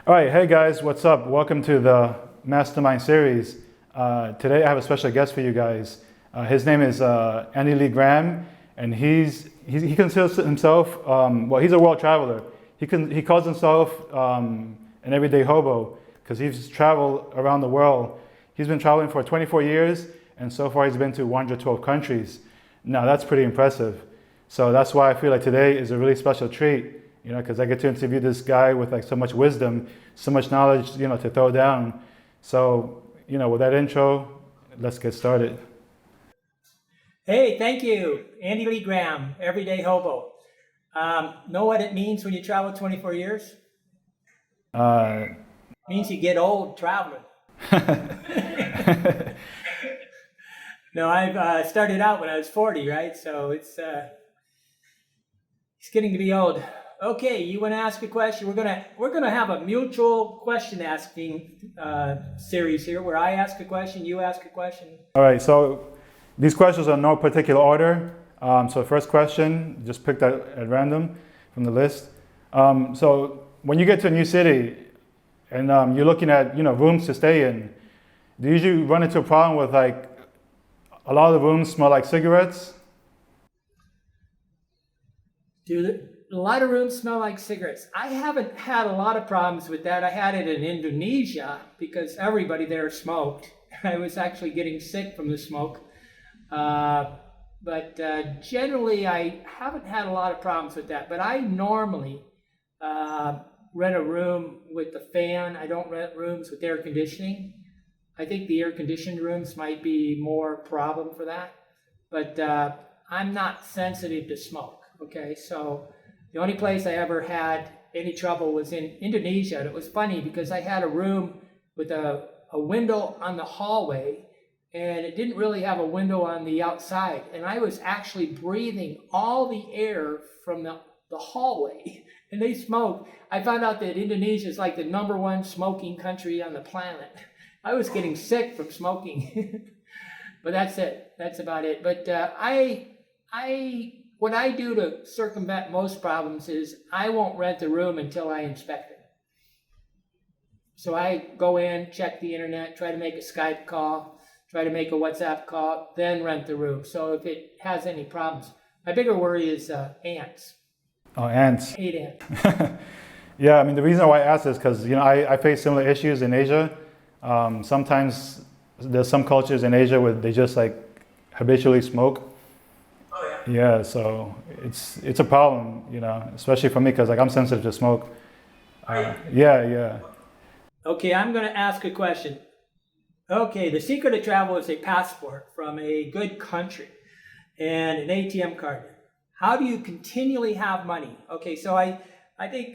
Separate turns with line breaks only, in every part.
All right, hey guys, what's up? Welcome to the Mastermind series. Today I have a special guest for you guys. His name is Andy Lee Graham, and he considers himself, he's a world traveler. He calls himself an everyday hobo because he's traveled around the world. He's been traveling for 24 years, and so far he's been to 112 countries. Now that's pretty impressive. So that's why I feel like today is a really special treat. Because I get to interview this guy with like so much wisdom, so much knowledge, to throw down. So, with that intro, let's get started.
Hey, thank you. Andy Lee Graham, everyday hobo. Know what it means when you travel 24 years? It means you get old traveling. No, I've started out when I was 40, right? So it's getting to be old. Okay, you want to ask a question? We're gonna have a mutual question asking series here, where I ask a question, you ask a question.
All right. So these questions are in no particular order. So first question, just picked at random from the list. So when you get to a new city and you're looking at rooms to stay in, do you usually run into a problem with like a lot of the rooms smell like cigarettes?
A lot of rooms smell like cigarettes. I haven't had a lot of problems with that. I had it in Indonesia because everybody there smoked. I was actually getting sick from the smoke. But generally, I haven't had a lot of problems with that. But I normally rent a room with the fan. I don't rent rooms with air conditioning. I think the air-conditioned rooms might be more problem for that. But I'm not sensitive to smoke, okay? So the only place I ever had any trouble was in Indonesia. And it was funny because I had a room with a window on the hallway, and it didn't really have a window on the outside. And I was actually breathing all the air from the hallway, and they smoked. I found out that Indonesia is like the #1 smoking country on the planet. I was getting sick from smoking. But that's it. That's about it. But what I do to circumvent most problems is I won't rent a room until I inspect it. So I go in, check the internet, try to make a Skype call, try to make a WhatsApp call, then rent the room. So if it has any problems, my bigger worry is ants.
Oh, ants.
I hate ants.
Yeah, I mean, the reason why I ask is because, I face similar issues in Asia. Sometimes there's some cultures in Asia where they just like habitually smoke. Yeah, so it's a problem, especially for me because like I'm sensitive to smoke. Yeah.
Okay, I'm going to ask a question. Okay, the secret of travel is a passport from a good country and an ATM card. How do you continually have money? Okay, so I think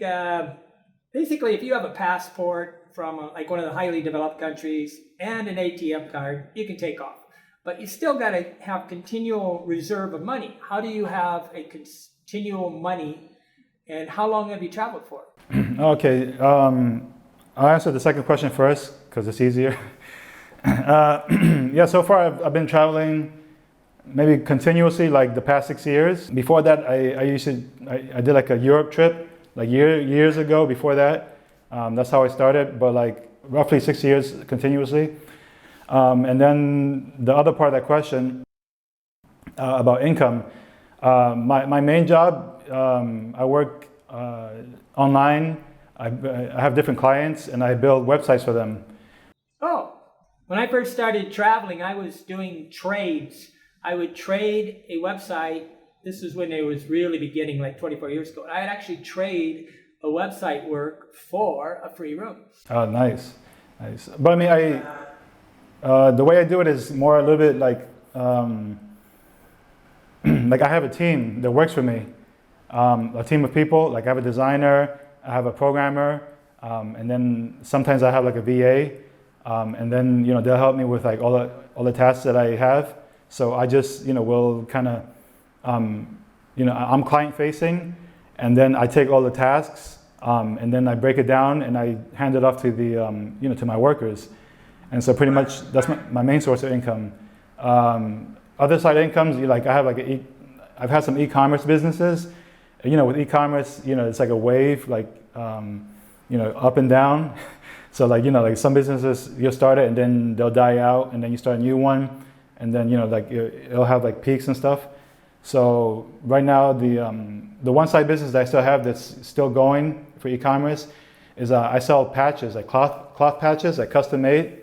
basically if you have a passport from like one of the highly developed countries and an ATM card, you can take off. But you still got to have continual reserve of money. How do you have a continual money, and how long have you traveled for?
Okay, I'll answer the second question first because it's easier. Yeah, so far I've been traveling maybe continuously like the past 6 years. Before that, I did like a Europe trip like years ago. Before that, that's how I started. But like roughly 6 years continuously. And then the other part of that question about income, my main job, I work online. I have different clients and I build websites for them.
Oh, when I first started traveling, I was doing trades. I would trade a website. This is when it was really beginning, like 24 years ago. I'd actually trade a website work for a free room.
Oh, nice. But I mean, the way I do it is more a little bit like, like I have a team that works for me, a team of people. Like I have a designer, I have a programmer, and then sometimes I have like a VA, and then they'll help me with like all the tasks that I have. So I just will kind of, I'm client facing, and then I take all the tasks, and then I break it down and I hand it off to the to my workers. And so pretty much that's my main source of income. Other side incomes, like I have I've had some e-commerce businesses. With e-commerce, it's like a wave. Like up and down. So like, like some businesses you'll start it and then they'll die out and then you start a new one and then, like it'll have like peaks and stuff. So right now the one side business that I still have that's still going for e-commerce is I sell patches, like cloth patches, like custom made.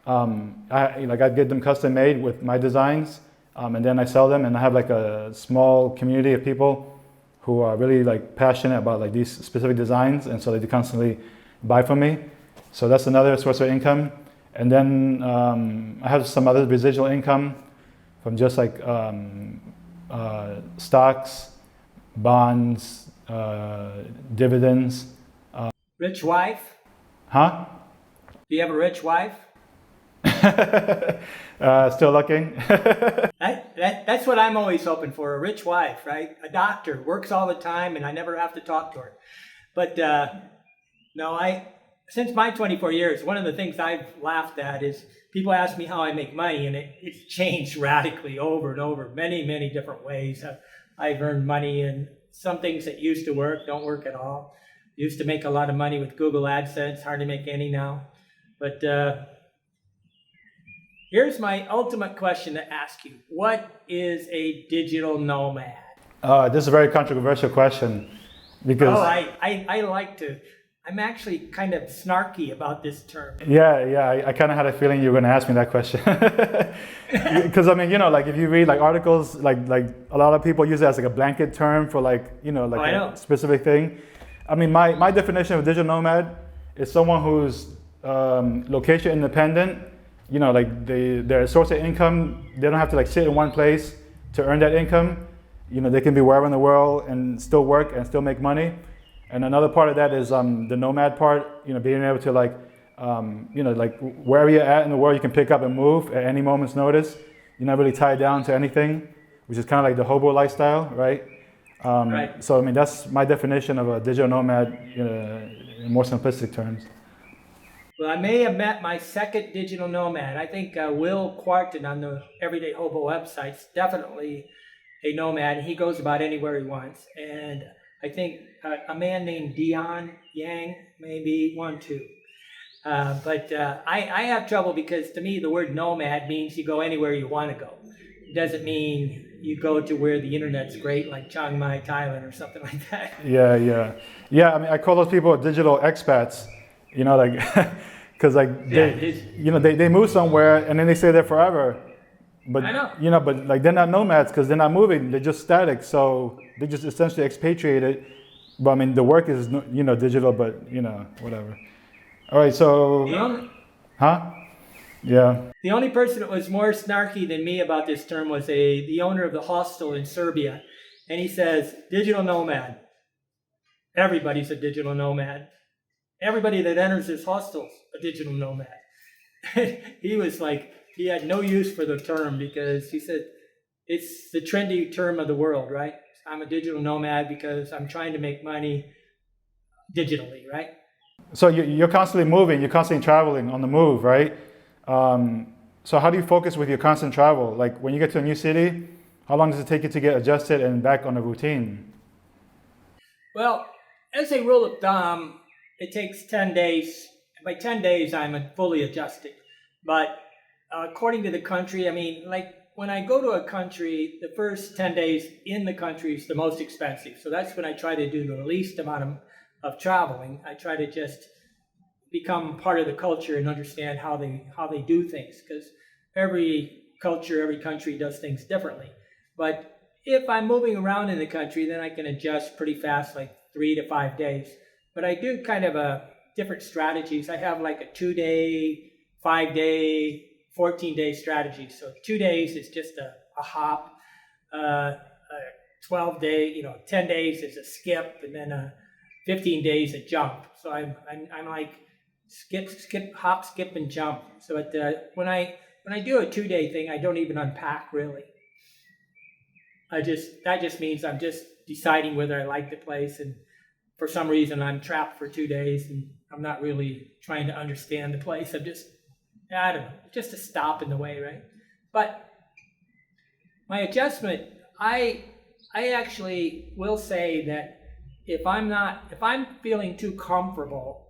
I get them custom made with my designs, and then I sell them, and I have like a small community of people who are really like passionate about like these specific designs, and so they constantly buy from me. So that's another source of income. And then I have some other residual income from just like stocks, bonds, dividends.
Rich wife?
Huh?
Do you have a rich wife?
Still looking.
That's what I'm always hoping for, a rich wife, right? A doctor, works all the time and I never have to talk to her. But no, since my 24 years, one of the things I've laughed at is people ask me how I make money, and it's changed radically over and over, many, many different ways. I've earned money, and some things that used to work don't work at all. Used to make a lot of money with Google AdSense, hardly make any now. But here's my ultimate question to ask you. What is a digital nomad?
This is a very controversial question because...
I'm actually kind of snarky about this term.
Yeah, I kind of had a feeling you were going to ask me that question. Because I mean, like if you read like articles, like a lot of people use it as like a blanket term for like, a specific thing. I mean, my definition of digital nomad is someone who's location independent. Like their source of income, they don't have to like sit in one place to earn that income. They can be wherever in the world and still work and still make money. And another part of that is the nomad part, being able to like, like wherever you're at in the world, you can pick up and move at any moment's notice. You're not really tied down to anything, which is kind of like the hobo lifestyle, right?
Right.
So I mean, that's my definition of a digital nomad in more simplistic terms.
Well, I may have met my second digital nomad. I think Will Quarton on the Everyday Hobo website's definitely a nomad. He goes about anywhere he wants. And I think a man named Dion Yang may be one too. But I have trouble because to me the word nomad means you go anywhere you want to go. It doesn't mean you go to where the internet's great, like Chiang Mai, Thailand, or something like that.
Yeah. I mean, I call those people digital expats. Like because like they move somewhere and then they stay there forever. But
I know.
But like they're not nomads because they're not moving. They're just static. So they just essentially expatriated. But I mean, the work is digital, but whatever. All right, so yeah.
The only person that was more snarky than me about this term was the owner of the hostel in Serbia, and he says digital nomad. Everybody's a digital nomad. Everybody that enters this hostel's a digital nomad. He was like, he had no use for the term because he said it's the trendy term of the world, right? I'm a digital nomad because I'm trying to make money digitally, right?
So you're constantly moving, you're constantly traveling on the move, right? So how do you focus with your constant travel? Like when you get to a new city, how long does it take you to get adjusted and back on a routine?
Well, as a rule of thumb, it takes 10 days. By 10 days, I'm fully adjusted. But according to the country, I mean, like when I go to a country, the first 10 days in the country is the most expensive. So that's when I try to do the least amount of traveling. I try to just become part of the culture and understand how they do things, because every culture, every country does things differently. But if I'm moving around in the country, then I can adjust pretty fast, like 3 to 5 days. But I do kind of different strategies. I have like a 2-day, 5-day, 14-day strategy. So 2 days is just a hop. 12-day, 10 days is a skip, and then 15 days a jump. So I'm like skip, hop, skip, and jump. So when I do a 2-day thing, I don't even unpack really. That just means I'm just deciding whether I like the place, and for some reason I'm trapped for 2 days and I'm not really trying to understand the place. I don't know, just a stop in the way, right? But my adjustment, I actually will say that if I'm feeling too comfortable,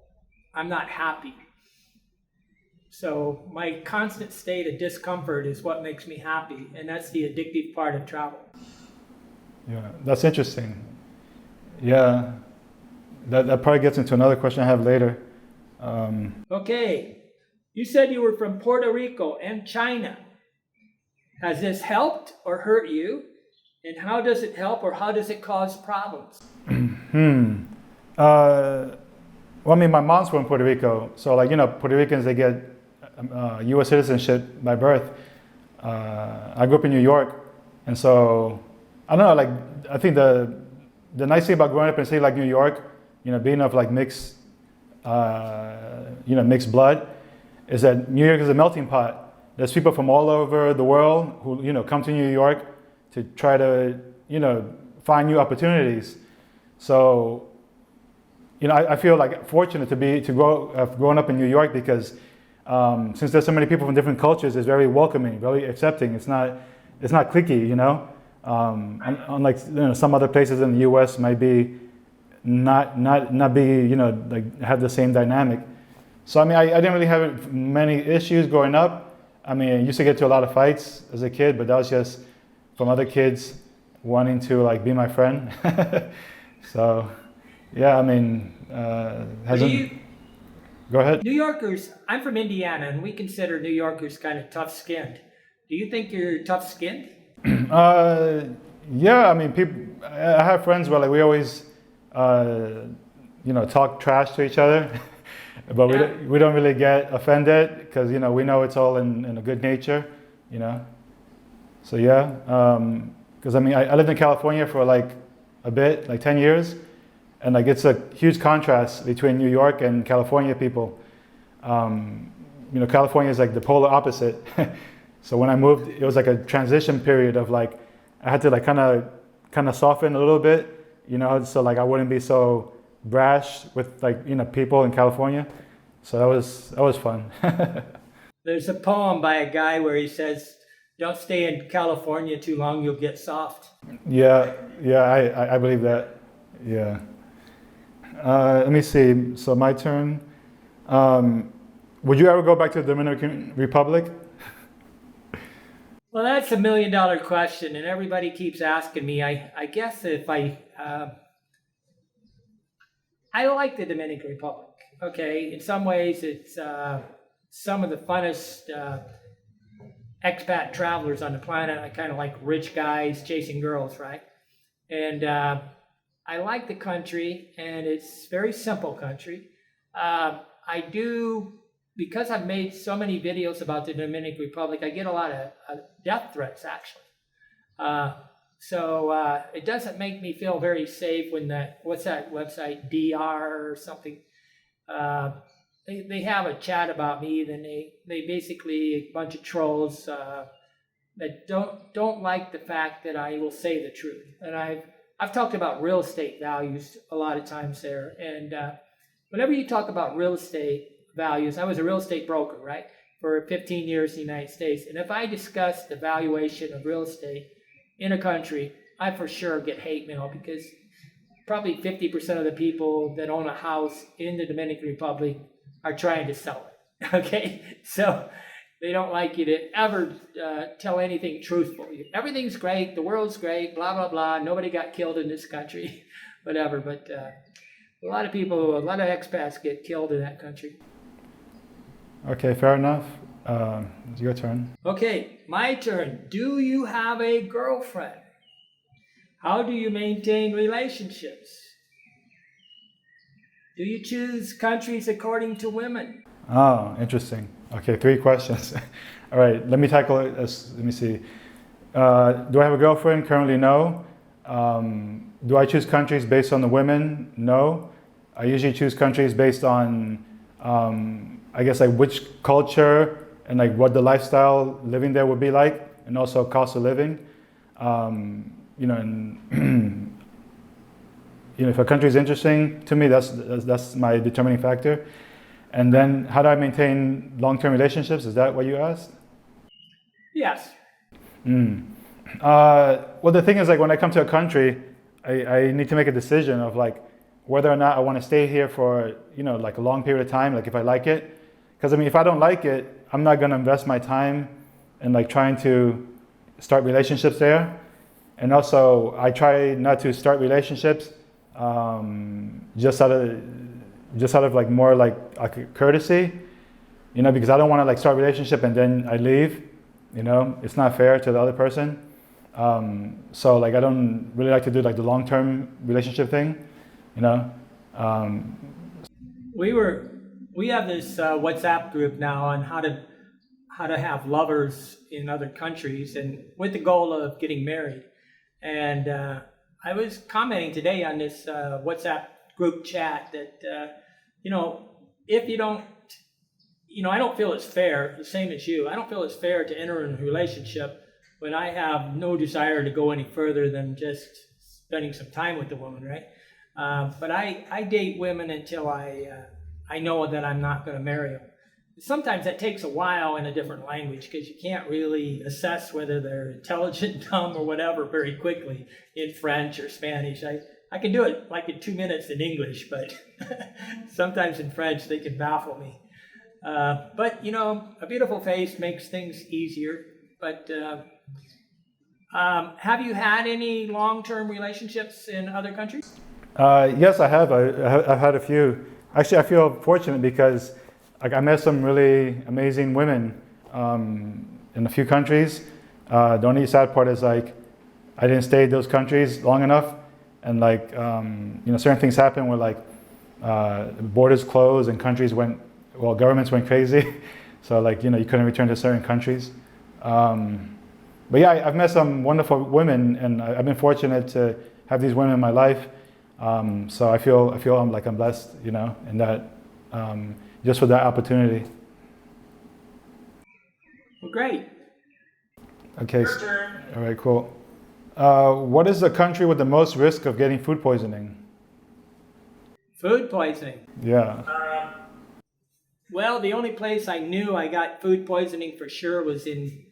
I'm not happy. So my constant state of discomfort is what makes me happy, and that's the addictive part of travel.
Yeah, that's interesting. Yeah, that probably gets into another question I have later.
Okay, you said you were from Puerto Rico and China. Has this helped or hurt you? And how does it help or how does it cause problems?
Well, I mean, my mom's from Puerto Rico, so like, Puerto Ricans, they get U.S. citizenship by birth. I grew up in New York, and so I don't know. Like, I think the nice thing about growing up in a city like New York, being of like mixed, mixed blood, is that New York is a melting pot. There's people from all over the world who come to New York to try to find new opportunities. So I feel like fortunate to have grown up in New York because since there's so many people from different cultures, it's very welcoming, very accepting. It's not cliquey, unlike some other places in the U.S. might be not be like have the same dynamic. So I mean, I didn't really have many issues growing up. I mean, I used to get to a lot of fights as a kid, but that was just from other kids wanting to like be my friend. So yeah, I mean, go ahead.
New Yorkers, I'm from Indiana, and we consider New Yorkers kind of tough-skinned. Do you think you're tough-skinned?
Yeah, I mean, I have friends where like we always, talk trash to each other, but we don't really get offended because we know it's all in a good nature, So yeah, because I mean, I lived in California for like a bit, like 10 years. And like it's a huge contrast between New York and California people. California is like the polar opposite. So when I moved, it was like a transition period of like I had to like kind of soften a little bit, so like I wouldn't be so brash with like people in California. So that was fun.
There's a poem by a guy where he says, "Don't stay in California too long; you'll get soft."
Yeah, I believe that. Yeah. Let me see. So my turn. Would you ever go back to the Dominican Republic?
Well, that's $1 million question, and everybody keeps asking me. I guess if I like the Dominican Republic. Okay, in some ways, it's some of the funnest expat travelers on the planet. I kind of like rich guys chasing girls, right? And I like the country, and it's a very simple country. I do, because I've made so many videos about the Dominican Republic, I get a lot of death threats, actually. So it doesn't make me feel very safe when what's that website, DR or something? They have a chat about me, then they basically, a bunch of trolls that don't like the fact that I will say the truth. And I've talked about real estate values a lot of times there. And whenever you talk about real estate values, I was a real estate broker, right, for 15 years in the United States. And if I discuss the valuation of real estate in a country, I for sure get hate mail because probably 50% of the people that own a house in the Dominican Republic are trying to sell it. Okay? So they don't like you to ever tell anything truthful. Everything's great, the world's great, blah, blah, blah. Nobody got killed in this country, whatever. But a lot of expats get killed in that country.
Okay, fair enough. It's your turn.
Okay, my turn. Do you have a girlfriend? How do you maintain relationships? Do you choose countries according to women?
Oh, interesting. Okay, 3 questions. All right, let me tackle it. Let me see. Do I have a girlfriend? Currently, no. Do I choose countries based on the women? No. I usually choose countries based on, I guess, like which culture and like what the lifestyle living there would be like, and also cost of living. If a country is interesting to me, that's my determining factor. And then, how do I maintain long-term relationships? Is that what you asked?
Yes.
Well, the thing is, like, when I come to a country, I need to make a decision of like, whether or not I want to stay here for, like a long period of time, like if I like it. Because I mean, if I don't like it, I'm not going to invest my time in like trying to start relationships there. And also, I try not to start relationships just out of like more like a courtesy, because I don't want to like start a relationship and then I leave. It's not fair to the other person. So like I don't really like to do like the long-term relationship thing.
We have this WhatsApp group now on how to have lovers in other countries, and with the goal of getting married. And I was commenting today on this WhatsApp group chat that if you don't, I don't feel it's fair. The same as you, I don't feel it's fair to enter in a relationship when I have no desire to go any further than just spending some time with the woman, right? But I date women until I know that I'm not going to marry them. Sometimes that takes a while in a different language because you can't really assess whether they're intelligent, dumb, or whatever very quickly in French or Spanish. I can do it like in 2 minutes in English, but sometimes in French they can baffle me. But a beautiful face makes things easier. But have you had any long-term relationships in other countries?
Yes, I have. I've had a few. Actually, I feel fortunate because like I met some really amazing women in a few countries. The only sad part is like I didn't stay in those countries long enough, and like certain things happen where like borders closed and governments went crazy, so like you couldn't return to certain countries. But yeah, I've met some wonderful women, and I've been fortunate to have these women in my life. So I feel I'm blessed, in that just for that opportunity.
Well, great.
Okay.
Your turn.
All right, cool. What is the country with the most risk of getting food poisoning?
Food poisoning.
Yeah.
Well, the only place I knew I got food poisoning for sure was in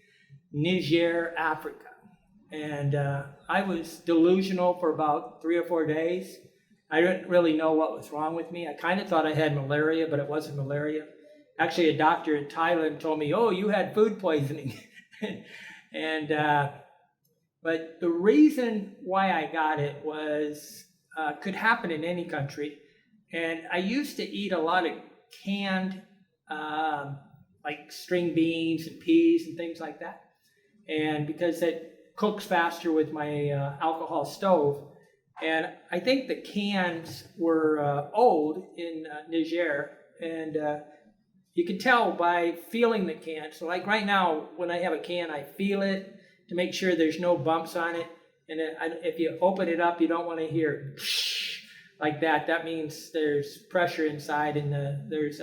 Niger, Africa. And I was delusional for about 3 or 4 days. I didn't really know what was wrong with me. I kind of thought I had malaria, but it wasn't malaria. Actually, a doctor in Thailand told me, "Oh, you had food poisoning." But the reason why I got it was could happen in any country. And I used to eat a lot of canned, like string beans and peas and things like that. And because it cooks faster with my alcohol stove. And I think the cans were old in Niger. And you can tell by feeling the can. So like right now, when I have a can, I feel it to make sure there's no bumps on it. And if you open it up, you don't want to hear like that. That means there's pressure inside and there's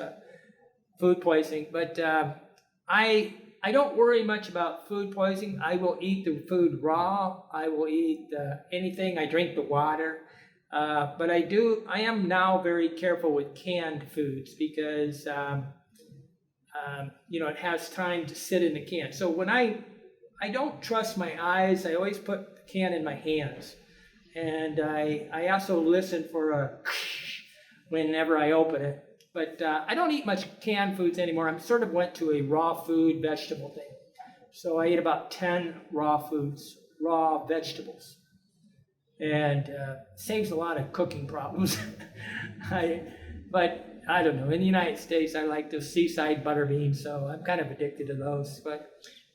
food poisoning. But I don't worry much about food poisoning. I will eat the food raw. I will eat anything. I drink the water. But I am now very careful with canned foods because, it has time to sit in the can. So when I don't trust my eyes, I always put the can in my hands. And I also listen for a whenever I open it. But I don't eat much canned foods anymore. I sort of went to a raw food vegetable thing. So I eat about 10 raw foods, raw vegetables. And saves a lot of cooking problems. But I don't know. In the United States, I like those seaside butter beans, so I'm kind of addicted to those. But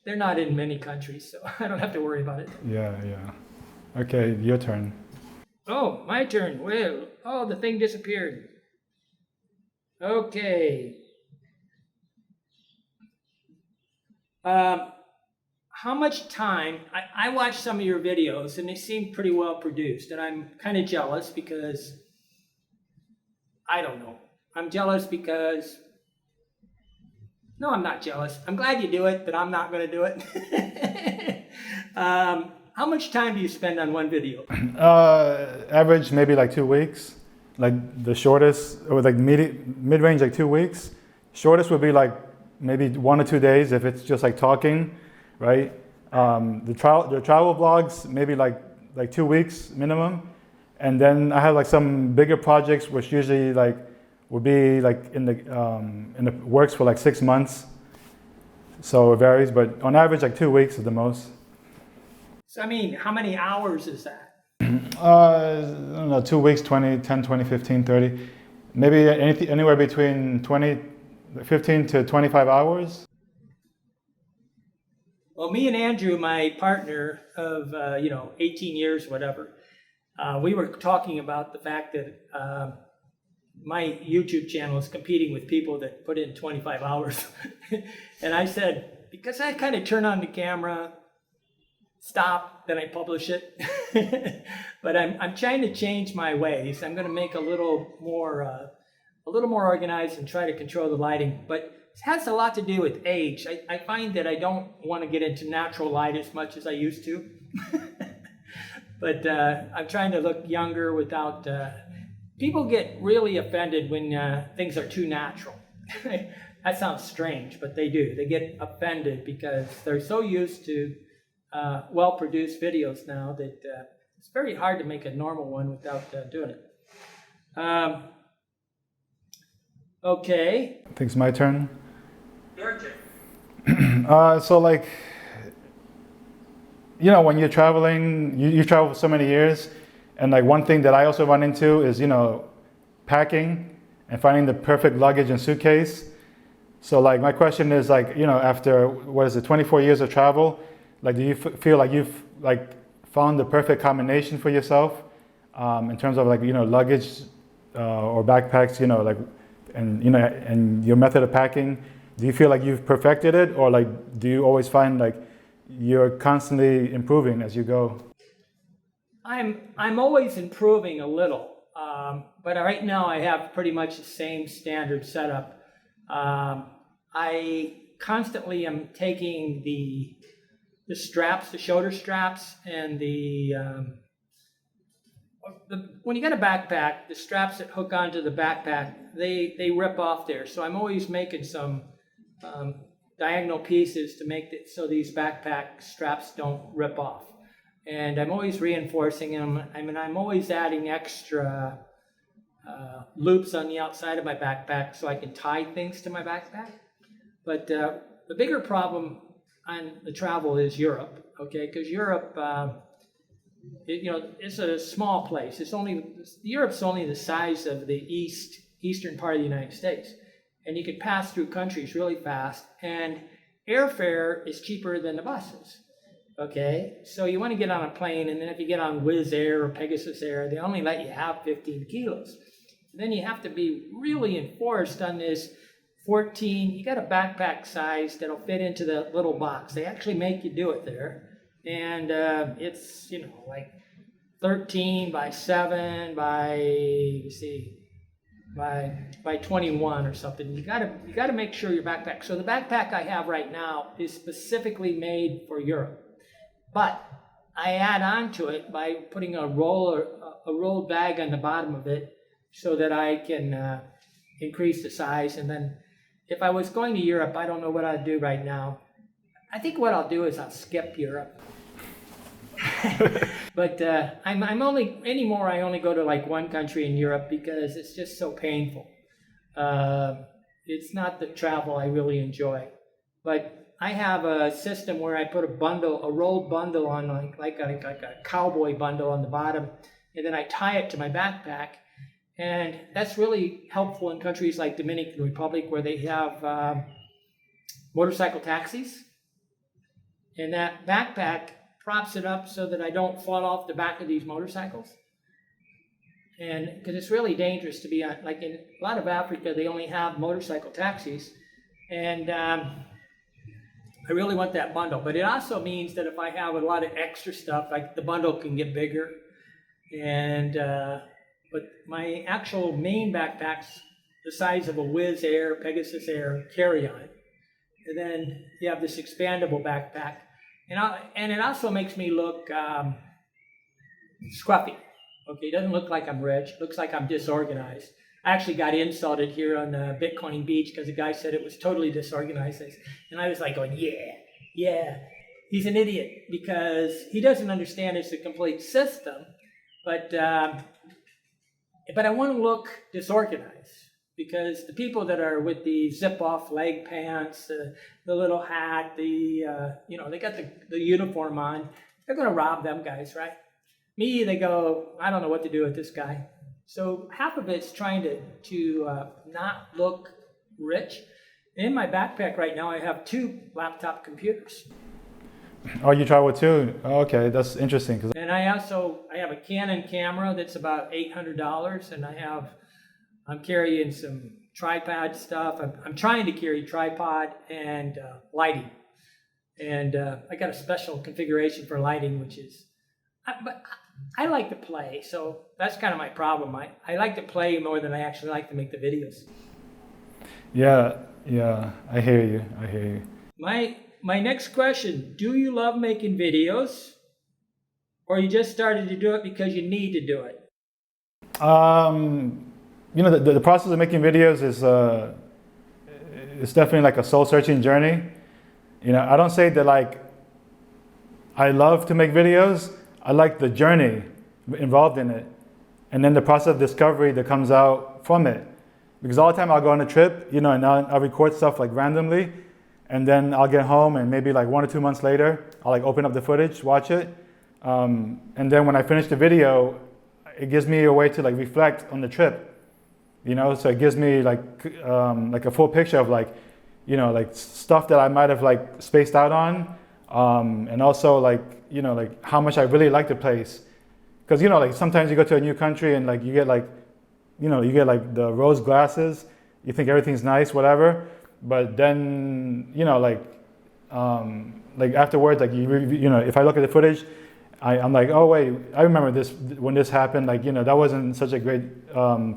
they're not in many countries, so I don't have to worry about it.
Yeah. Okay, your turn.
Oh, my turn. Well, the thing disappeared. Okay. How much time? I watched some of your videos and they seem pretty well produced, and I'm kind of jealous because I don't know. I'm jealous because no, I'm not jealous. I'm glad you do it, but I'm not going to do it. How much time do you spend on one video?
Average maybe like 2 weeks. Like the shortest, or like mid-range, like 2 weeks. Shortest would be like maybe 1 or 2 days if it's just like talking, right? The travel vlogs maybe like 2 weeks minimum, And then I have like some bigger projects, which usually like would be like in the works for like 6 months. So it varies, but on average, like 2 weeks is the most.
So I mean, how many hours is that?
I don't know, 2 weeks, 20, 10, 20, 15, 30. Maybe anywhere between 15 to 25 hours.
Well, me and Andrew, my partner of 18 years, whatever, we were talking about the fact that my YouTube channel is competing with people that put in 25 hours. And I said, because I kind of turn on the camera, stop, then I publish it. But I'm trying to change my ways. I'm going to make a little more organized and try to control the lighting. But it has a lot to do with age. I find that I don't want to get into natural light as much as I used to. But I'm trying to look younger without... people get really offended when things are too natural. That sounds strange, but they do. They get offended because they're so used to well-produced videos now that it's very hard to make a normal one without doing it. Okay.
I think it's my turn.
Your turn.
So like, when you're traveling, you travel for so many years, and like one thing that I also run into is, packing and finding the perfect luggage and suitcase. So like my question is like, after, 24 years of travel, like do you feel like you've like found the perfect combination for yourself in terms of like, luggage or backpacks, and your method of packing? Do you feel like you've perfected it, or like do you always find like you're constantly improving as you go?
I'm always improving a little, but right now I have pretty much the same standard setup. I constantly am taking the straps, the shoulder straps, and when you got a backpack, the straps that hook onto the backpack, they rip off there. So I'm always making some diagonal pieces to make it so these backpack straps don't rip off. And I'm always reinforcing them. I mean, I'm always adding extra loops on the outside of my backpack so I can tie things to my backpack. But the bigger problem on the travel is Europe, okay? Because Europe, it's a small place. Europe's only the size of the eastern part of the United States. And you can pass through countries really fast. And airfare is cheaper than the buses. Okay, so you want to get on a plane, and then if you get on Wizz Air or Pegasus Air, they only let you have 15 kilos. Then you have to be really enforced on this 14. You got a backpack size that'll fit into the little box. They actually make you do it there, and it's like 13 by 7 by by 21 or something. You gotta make sure your backpack. So the backpack I have right now is specifically made for Europe. But I add on to it by putting a rolled bag on the bottom of it so that I can increase the size. And then if I was going to Europe, I don't know what I'd do right now. I think what I'll do is I'll skip Europe. But I only go to like one country in Europe because it's just so painful. It's not the travel I really enjoy. But I have a system where I put a rolled bundle on like a cowboy bundle on the bottom, and then I tie it to my backpack. And that's really helpful in countries like Dominican Republic where they have motorcycle taxis. And that backpack props it up so that I don't fall off the back of these motorcycles. And because it's really dangerous to be on, like in a lot of Africa, they only have motorcycle taxis. And I really want that bundle, but it also means that if I have a lot of extra stuff, like the bundle can get bigger. And but my actual main backpack's the size of a Wizz Air, Pegasus Air carry-on, and then you have this expandable backpack, and it also makes me look scruffy. Okay, it doesn't look like I'm rich; it looks like I'm disorganized. I actually got insulted here on Bitcoin Beach because the guy said it was totally disorganized. And I was like going, yeah, he's an idiot because he doesn't understand it's a complete system. But I want to look disorganized because the people that are with the zip-off leg pants, the little hat, they got the uniform on, they're going to rob them guys, right? Me, they go, I don't know what to do with this guy. So half of it's trying to not look rich. In my backpack right now, I have 2 laptop computers.
Oh, you travel too? Oh, okay, that's interesting.
And I have a Canon camera that's about $800, and I'm carrying some tripod stuff. I'm trying to carry tripod and lighting, and I got a special configuration for lighting, which is, but I like to play, so that's kind of my problem. I like to play more than I actually like to make the videos.
Yeah, I hear you.
My next question, do you love making videos, or you just started to do it because you need to do it?
The process of making videos is it's definitely like a soul-searching journey. I don't say that like I love to make videos. I like the journey involved in it, and then the process of discovery that comes out from it. Because all the time I'll go on a trip, and I'll record stuff like randomly, and then I'll get home and maybe like 1 or 2 months later, I'll like open up the footage, watch it, and then when I finish the video, it gives me a way to like reflect on the trip, So it gives me like a full picture of like stuff that I might have like spaced out on, and also like how much I really like the place. Because like sometimes you go to a new country and like you get like the rose glasses, you think everything's nice, whatever, but then like afterwards, like if I look at the footage, I'm like, oh wait, I remember this when this happened, like that wasn't such a great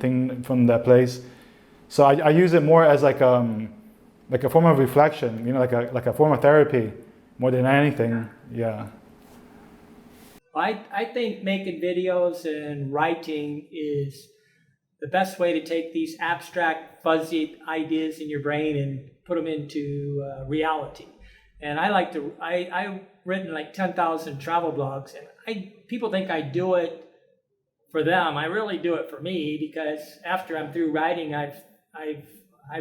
thing from that place. So I use it more as like a form of reflection, like a form of therapy more than anything. Yeah.
I think making videos and writing is the best way to take these abstract, fuzzy ideas in your brain and put them into reality. And I've written like 10,000 travel blogs, and people think I do it for them. I really do it for me, because after I'm through writing, I've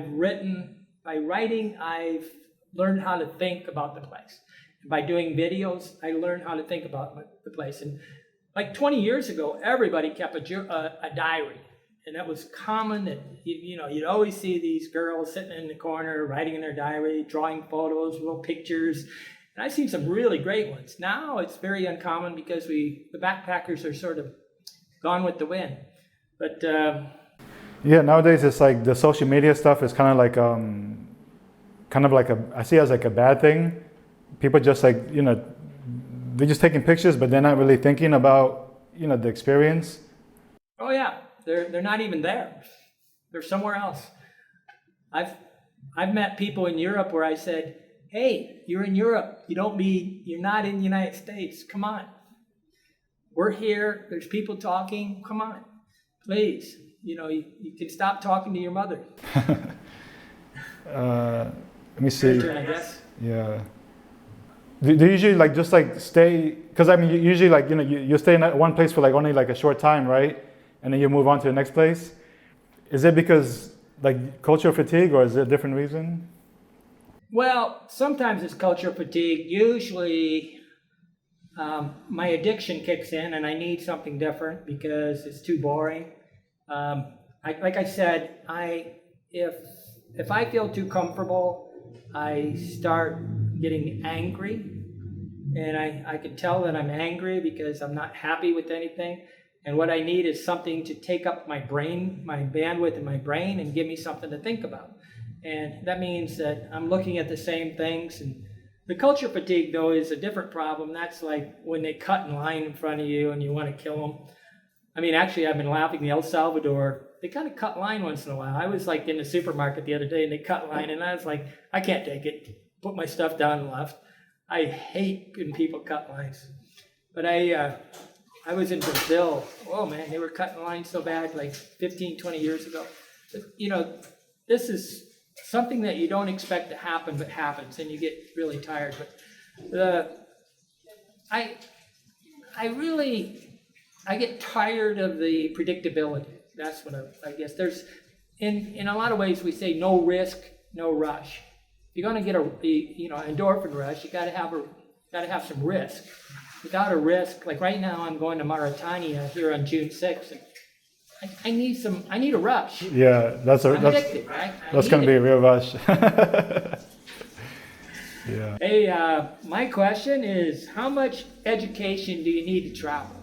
written. By writing, I've learned how to think about the place. And by doing videos, I learned how to think about the place. And like 20 years ago, everybody kept a diary. And that was common, that you'd always see these girls sitting in the corner, writing in their diary, drawing photos, little pictures. And I've seen some really great ones. Now it's very uncommon because the backpackers are sort of gone with the wind. But
yeah, nowadays it's like the social media stuff is kind of like I see it as like a bad thing. People just like they're just taking pictures, but they're not really thinking about the experience.
Oh yeah. They're not even there. They're somewhere else. I've met people in Europe where I said, "Hey, you're in Europe. You're not in the United States. Come on. We're here. There's people talking. Come on, please. You can stop talking to your mother."
Let me see.
Your turn, I guess.
Yeah. Do you usually like just like stay? Because I mean, usually like you stay in one place for like only like a short time, right? And then you move on to the next place. Is it because like cultural fatigue, or is it a different reason?
Well, sometimes it's cultural fatigue. Usually, my addiction kicks in, and I need something different because it's too boring. Like I said, if I feel too comfortable, I start getting angry, and I can tell that I'm angry because I'm not happy with anything. And what I need is something to take up my brain, my bandwidth in my brain, and give me something to think about. And that means that I'm looking at the same things. And the culture fatigue, though, is a different problem. That's like when they cut in line in front of you and you want to kill them. I mean, actually, I've been laughing in El Salvador. They kind of cut line once in a while. I was like in the supermarket the other day, and they cut line, and I was like, I can't take it. Put my stuff down and left. I hate when people cut lines. But I was in Brazil. Oh man, they were cutting lines so bad like 15, 20 years ago. But, this is something that you don't expect to happen, but happens, and you get really tired. But I really I get tired of the predictability. That's what I guess. There's in a lot of ways we say no risk, no rush. If you're going to get endorphin rush, you got to have some risk. Without a risk, like right now, I'm going to Mauritania here on June 6th. And I need a rush.
Yeah, that's
addicted, right?
going to be a real rush. Yeah.
Hey, my question is, how much education do you need to travel?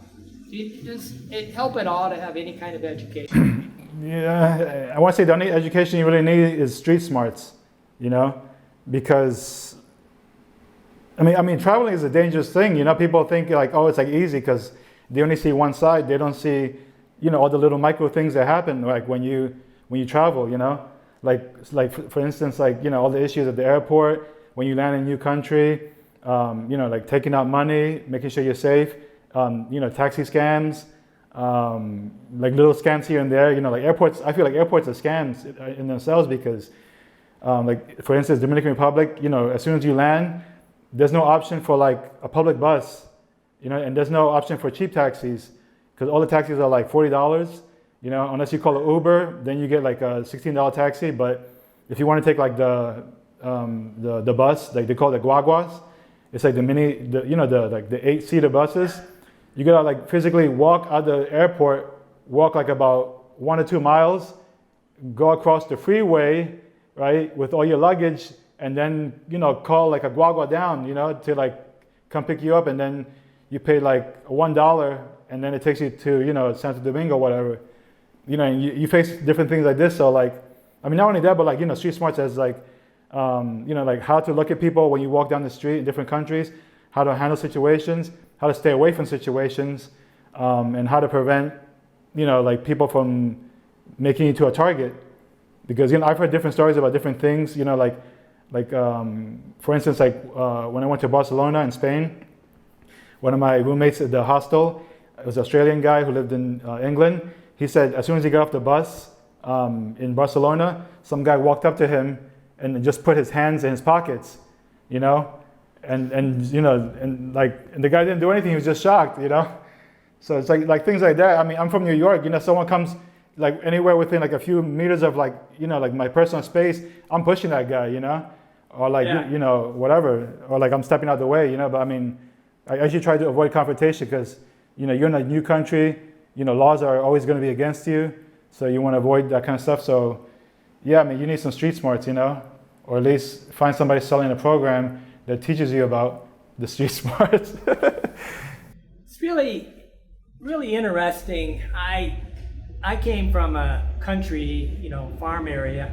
Does it help at all to have any kind of education?
Yeah, I want to say the only education you really need is street smarts, because I mean, traveling is a dangerous thing. People think like, oh, it's like easy because they only see one side. They don't see, all the little micro things that happen, like when you travel, like for instance, like all the issues at the airport when you land in a new country, like taking out money, making sure you're safe, taxi scams, like little scams here and there. Like airports. I feel like airports are scams in themselves because, like for instance, Dominican Republic. As soon as you land, there's no option for like a public bus, and there's no option for cheap taxis because all the taxis are like $40. Unless you call an Uber, then you get like a $16 taxi. But if you want to take like the bus, like they call it guaguas, it's like the 8-seater buses. You gotta like physically walk out the airport, walk like about 1 or 2 miles, go across the freeway, right, with all your luggage, and then call like a guagua down, to like come pick you up, and then you pay like $1, and then it takes you to Santo Domingo, whatever, and you face different things like this. So like, I mean, not only that, but like street smarts as like, like how to look at people when you walk down the street in different countries, how to handle situations, how to stay away from situations, and how to prevent like people from making you to a target. Because I've heard different stories about different things, like for instance, like when I went to Barcelona in Spain, one of my roommates at the hostel, it was an Australian guy who lived in England. He said as soon as he got off the bus in Barcelona, some guy walked up to him and just put his hands in his pockets, and the guy didn't do anything. He was just shocked, So it's like things like that. I mean, I'm from New York. Someone comes like anywhere within like a few meters of like like my personal space, I'm pushing that guy, or like whatever, or like I'm stepping out the way, But I mean, I actually try to avoid confrontation because you're in a new country. Laws are always going to be against you, so you want to avoid that kind of stuff. So yeah, I mean, you need some street smarts, or at least find somebody selling a program that teaches you about the street smarts.
It's really, really interesting. I came from a country, farm area,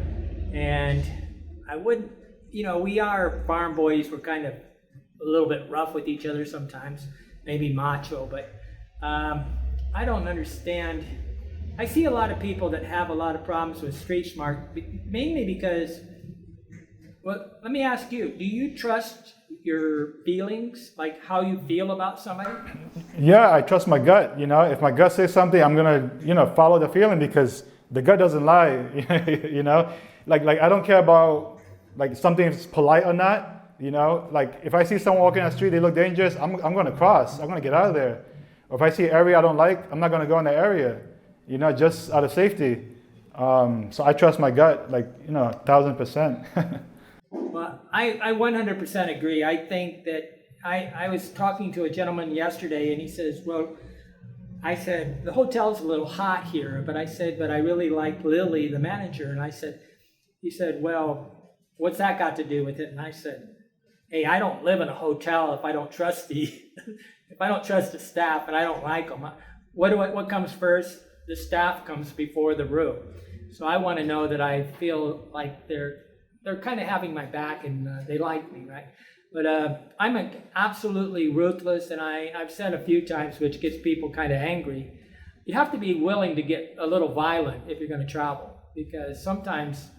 and I wouldn't, we are farm boys. We're kind of a little bit rough with each other sometimes, maybe macho, but I don't understand. I see a lot of people that have a lot of problems with street smart, mainly because, well, let me ask you, do you trust your feelings, like how you feel about somebody?
Yeah, I trust my gut. If my gut says something, I'm gonna, follow the feeling because the gut doesn't lie. Like I don't care about like something's polite or not. Like if I see someone walking down the street, they look dangerous, I'm gonna cross. I'm gonna get out of there. Or if I see an area I don't like, I'm not gonna go in that area. Just out of safety. So I trust my gut, like 1,000%.
Well, I 100% agree. I think that I was talking to a gentleman yesterday, and he says, well, I said, the hotel's a little hot here, but I really like Lily, the manager. And he said, well, what's that got to do with it? And I said, hey, I don't live in a hotel if I don't trust if I don't trust the staff and I don't like them. What comes first? The staff comes before the room. So I want to know that I feel like they're kind of having my back and they like me, right? But I'm absolutely ruthless, and I've said a few times, which gets people kind of angry, you have to be willing to get a little violent if you're going to travel, because sometimes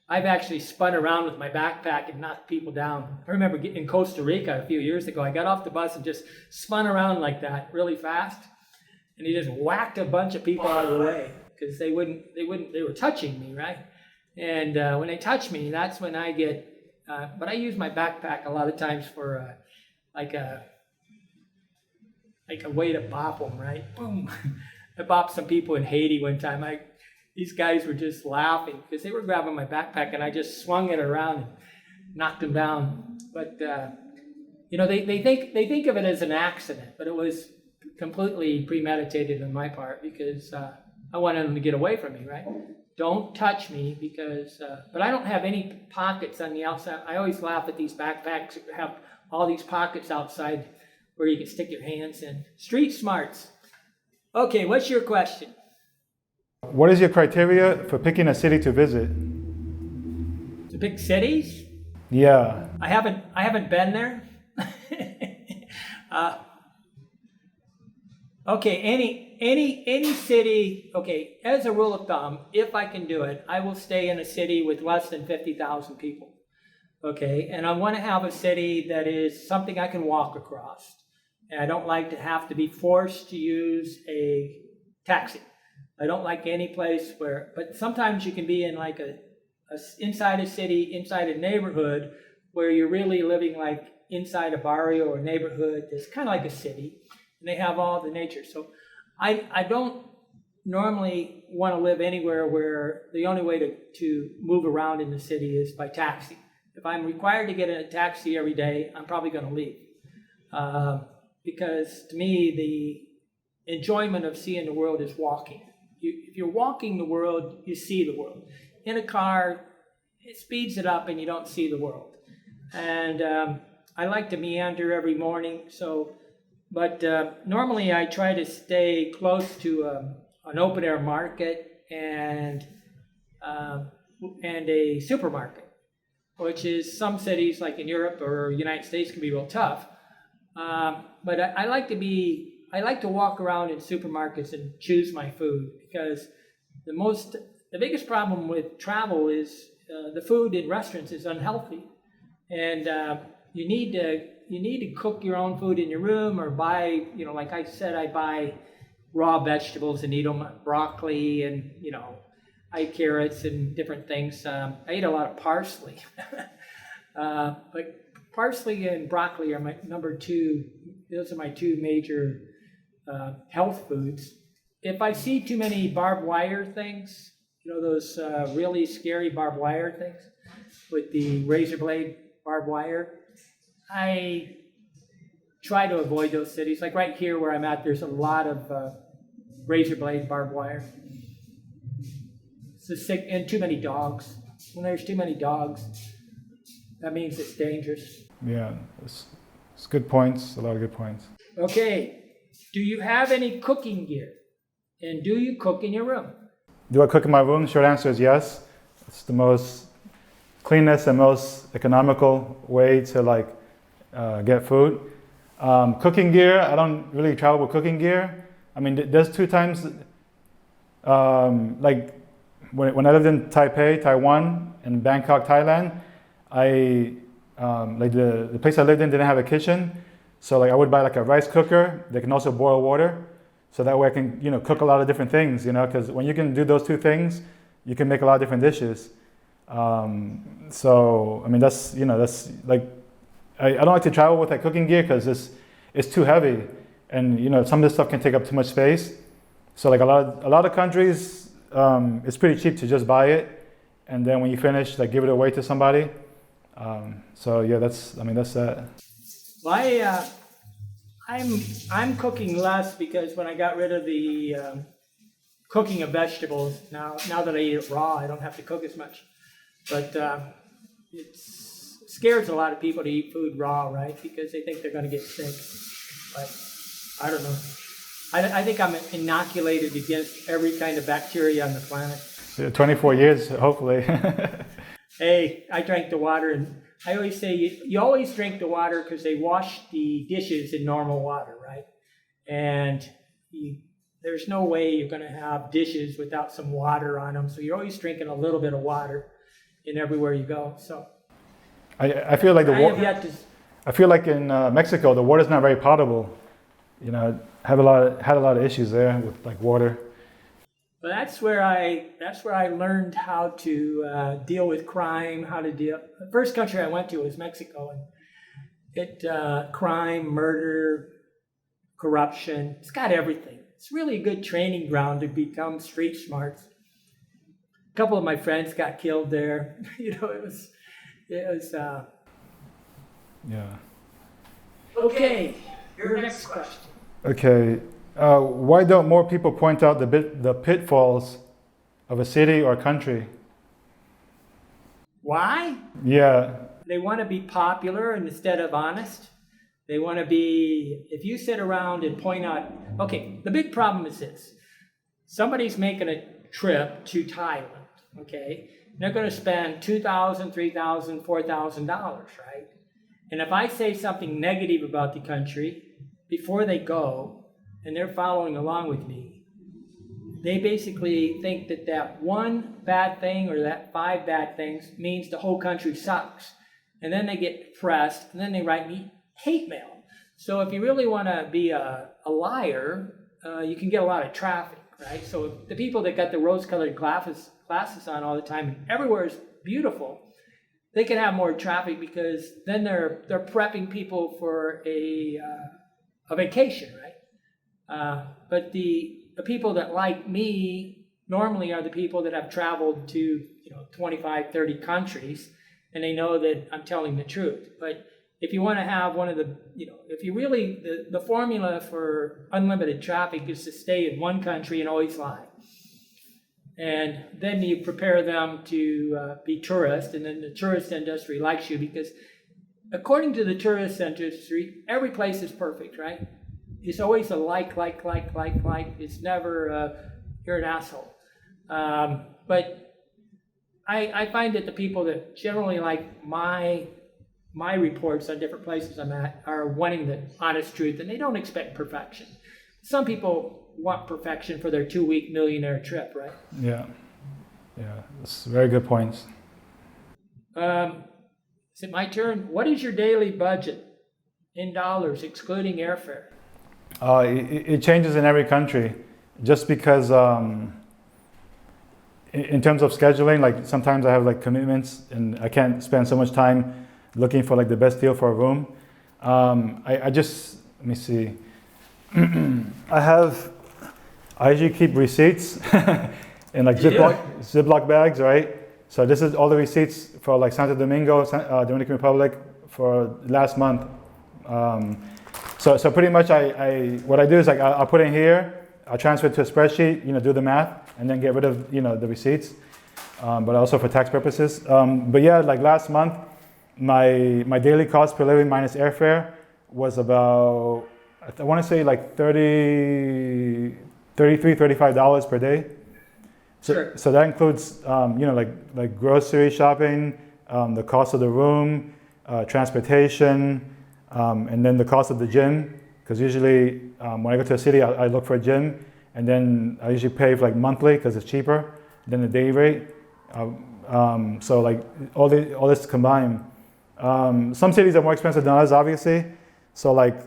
I've actually spun around with my backpack and knocked people down. I remember in Costa Rica a few years ago, I got off the bus and just spun around like that really fast, and he just whacked a bunch of people out of the way because they were touching me, right? And when they touch me, that's when I get, but I use my backpack a lot of times for I like a way to bop them, right? Boom. I bopped some people in Haiti one time. These guys were just laughing because they were grabbing my backpack and I just swung it around and knocked them down. But they think of it as an accident, but it was completely premeditated on my part because I wanted them to get away from me, right? Don't touch me because, but I don't have any pockets on the outside. I always laugh at these backpacks that have all these pockets outside where you can stick your hands in. Street smarts. Okay, what's your question?
What is your criteria for picking a city to visit?
To pick cities?
Yeah.
I haven't been there. Okay, any city, okay, as a rule of thumb, if I can do it, I will stay in a city with less than 50,000 people. Okay, and I want to have a city that is something I can walk across. And I don't like to have to be forced to use a taxi. I don't like any place where, but sometimes you can be in like inside a city, inside a neighborhood where you're really living like inside a barrio or neighborhood that's kind of like a city. And they have all the nature. So I don't normally want to live anywhere where the only way to move around in the city is by taxi. If I'm required to get in a taxi every day, I'm probably going to leave. Because to me, the enjoyment of seeing the world is walking. If you're walking the world, you see the world. In a car, it speeds it up and you don't see the world. And I like to meander every morning. But normally I try to stay close to an open air market and a supermarket, which is some cities like in Europe or United States can be real tough. But I like to walk around in supermarkets and choose my food because the biggest problem with travel is the food in restaurants is unhealthy, and you need to cook your own food in your room or buy, like I said, I buy raw vegetables and eat them, broccoli and I eat carrots and different things. I eat a lot of parsley, but parsley and broccoli are my number two. Those are my two major health foods. If I see too many barbed wire things, those really scary barbed wire things with the razor blade barbed wire, I try to avoid those cities. Like right here where I'm at, there's a lot of razor blade barbed wire. It's sick, and too many dogs. When there's too many dogs, that means it's dangerous.
Yeah, it's good points, a lot of good points.
Okay, do you have any cooking gear? And do you cook in your room?
Do I cook in my room? Short answer is yes. It's the most cleanest and most economical way to get food. Cooking gear, I don't really travel with cooking gear. I mean, there's 2 times, when I lived in Taipei, Taiwan, and Bangkok, Thailand, the place I lived in didn't have a kitchen. So I would buy a rice cooker that can also boil water. So that way I can, cook a lot of different things, because when you can do those 2 things, you can make a lot of different dishes. So, I mean, that's I don't like to travel with that cooking gear because it's too heavy. And, some of this stuff can take up too much space. So a lot of countries, it's pretty cheap to just buy it. And then when you finish, give it away to somebody. So yeah, that's that.
Well, I'm cooking less because when I got rid of the cooking of vegetables, now that I eat it raw, I don't have to cook as much. But it scares a lot of people to eat food raw, right? Because they think they're going to get sick. But I don't know. I think I'm inoculated against every kind of bacteria on the planet.
24 years, hopefully.
Hey, I drank the water, and I always say you always drink the water because they wash the dishes in normal water, right? And there's no way you're going to have dishes without some water on them. So you're always drinking a little bit of water in everywhere you go. So
I feel like I feel like in Mexico the water's not very potable. Had a lot of issues there with water.
But that's where I learned how to deal with crime. The first country I went to was Mexico, and crime, murder, corruption. It's got everything. It's really a good training ground to become street smarts. A couple of my friends got killed there. You know, it was.
Yeah.
Okay. Your next question.
Okay. Why don't more people point out the pitfalls of a city or country?
Why?
Yeah.
They want to be popular instead of honest. They want to be, if you sit around and point out, okay, the big problem is this. Somebody's making a trip to Thailand, okay? They're going to spend $2,000, $3,000, $4,000, right? And if I say something negative about the country before they go, and they're following along with me, they basically think that that one bad thing or that 5 bad things means the whole country sucks. And then they get depressed, and then they write me hate mail. So if you really want to be a liar, you can get a lot of traffic, right? So the people that got the rose-colored glasses on all the time and everywhere is beautiful, they can have more traffic because then they're prepping people for a vacation, right? But the people that like me normally are the people that have traveled to 25, 30 countries, and they know that I'm telling the truth. But if you want to have one of the, if you really, the formula for unlimited traffic is to stay in one country and always lie. And then you prepare them to be tourists, and then the tourist industry likes you because according to the tourist industry, every place is perfect, right? It's always a like. It's never, you're an asshole. But I find that the people that generally like my reports on different places I'm at are wanting the honest truth, and they don't expect perfection. Some people want perfection for their 2-week millionaire trip, right?
Yeah, that's very good points.
Is it my turn? What is your daily budget in dollars, excluding airfare?
It changes in every country, just because in terms of scheduling, like sometimes I have like commitments and I can't spend so much time looking for like the best deal for a room. I just, let me see. I usually keep receipts in like Ziploc bags, right? So this is all the receipts for like Santo Domingo, Dominican Republic for last month. So pretty much what I do is like I'll put in here, I'll transfer it to a spreadsheet, do the math, and then get rid of the receipts, but also for tax purposes. But yeah, like last month, my daily cost per living minus airfare was about, I want to say like $33, $35 per day.
Sure.
So that includes, like grocery shopping, the cost of the room, transportation, and then the cost of the gym. Because usually when I go to a city, I look for a gym, and then I usually pay for like monthly because it's cheaper than the day rate. So like all this combined. Some cities are more expensive than others, obviously. So like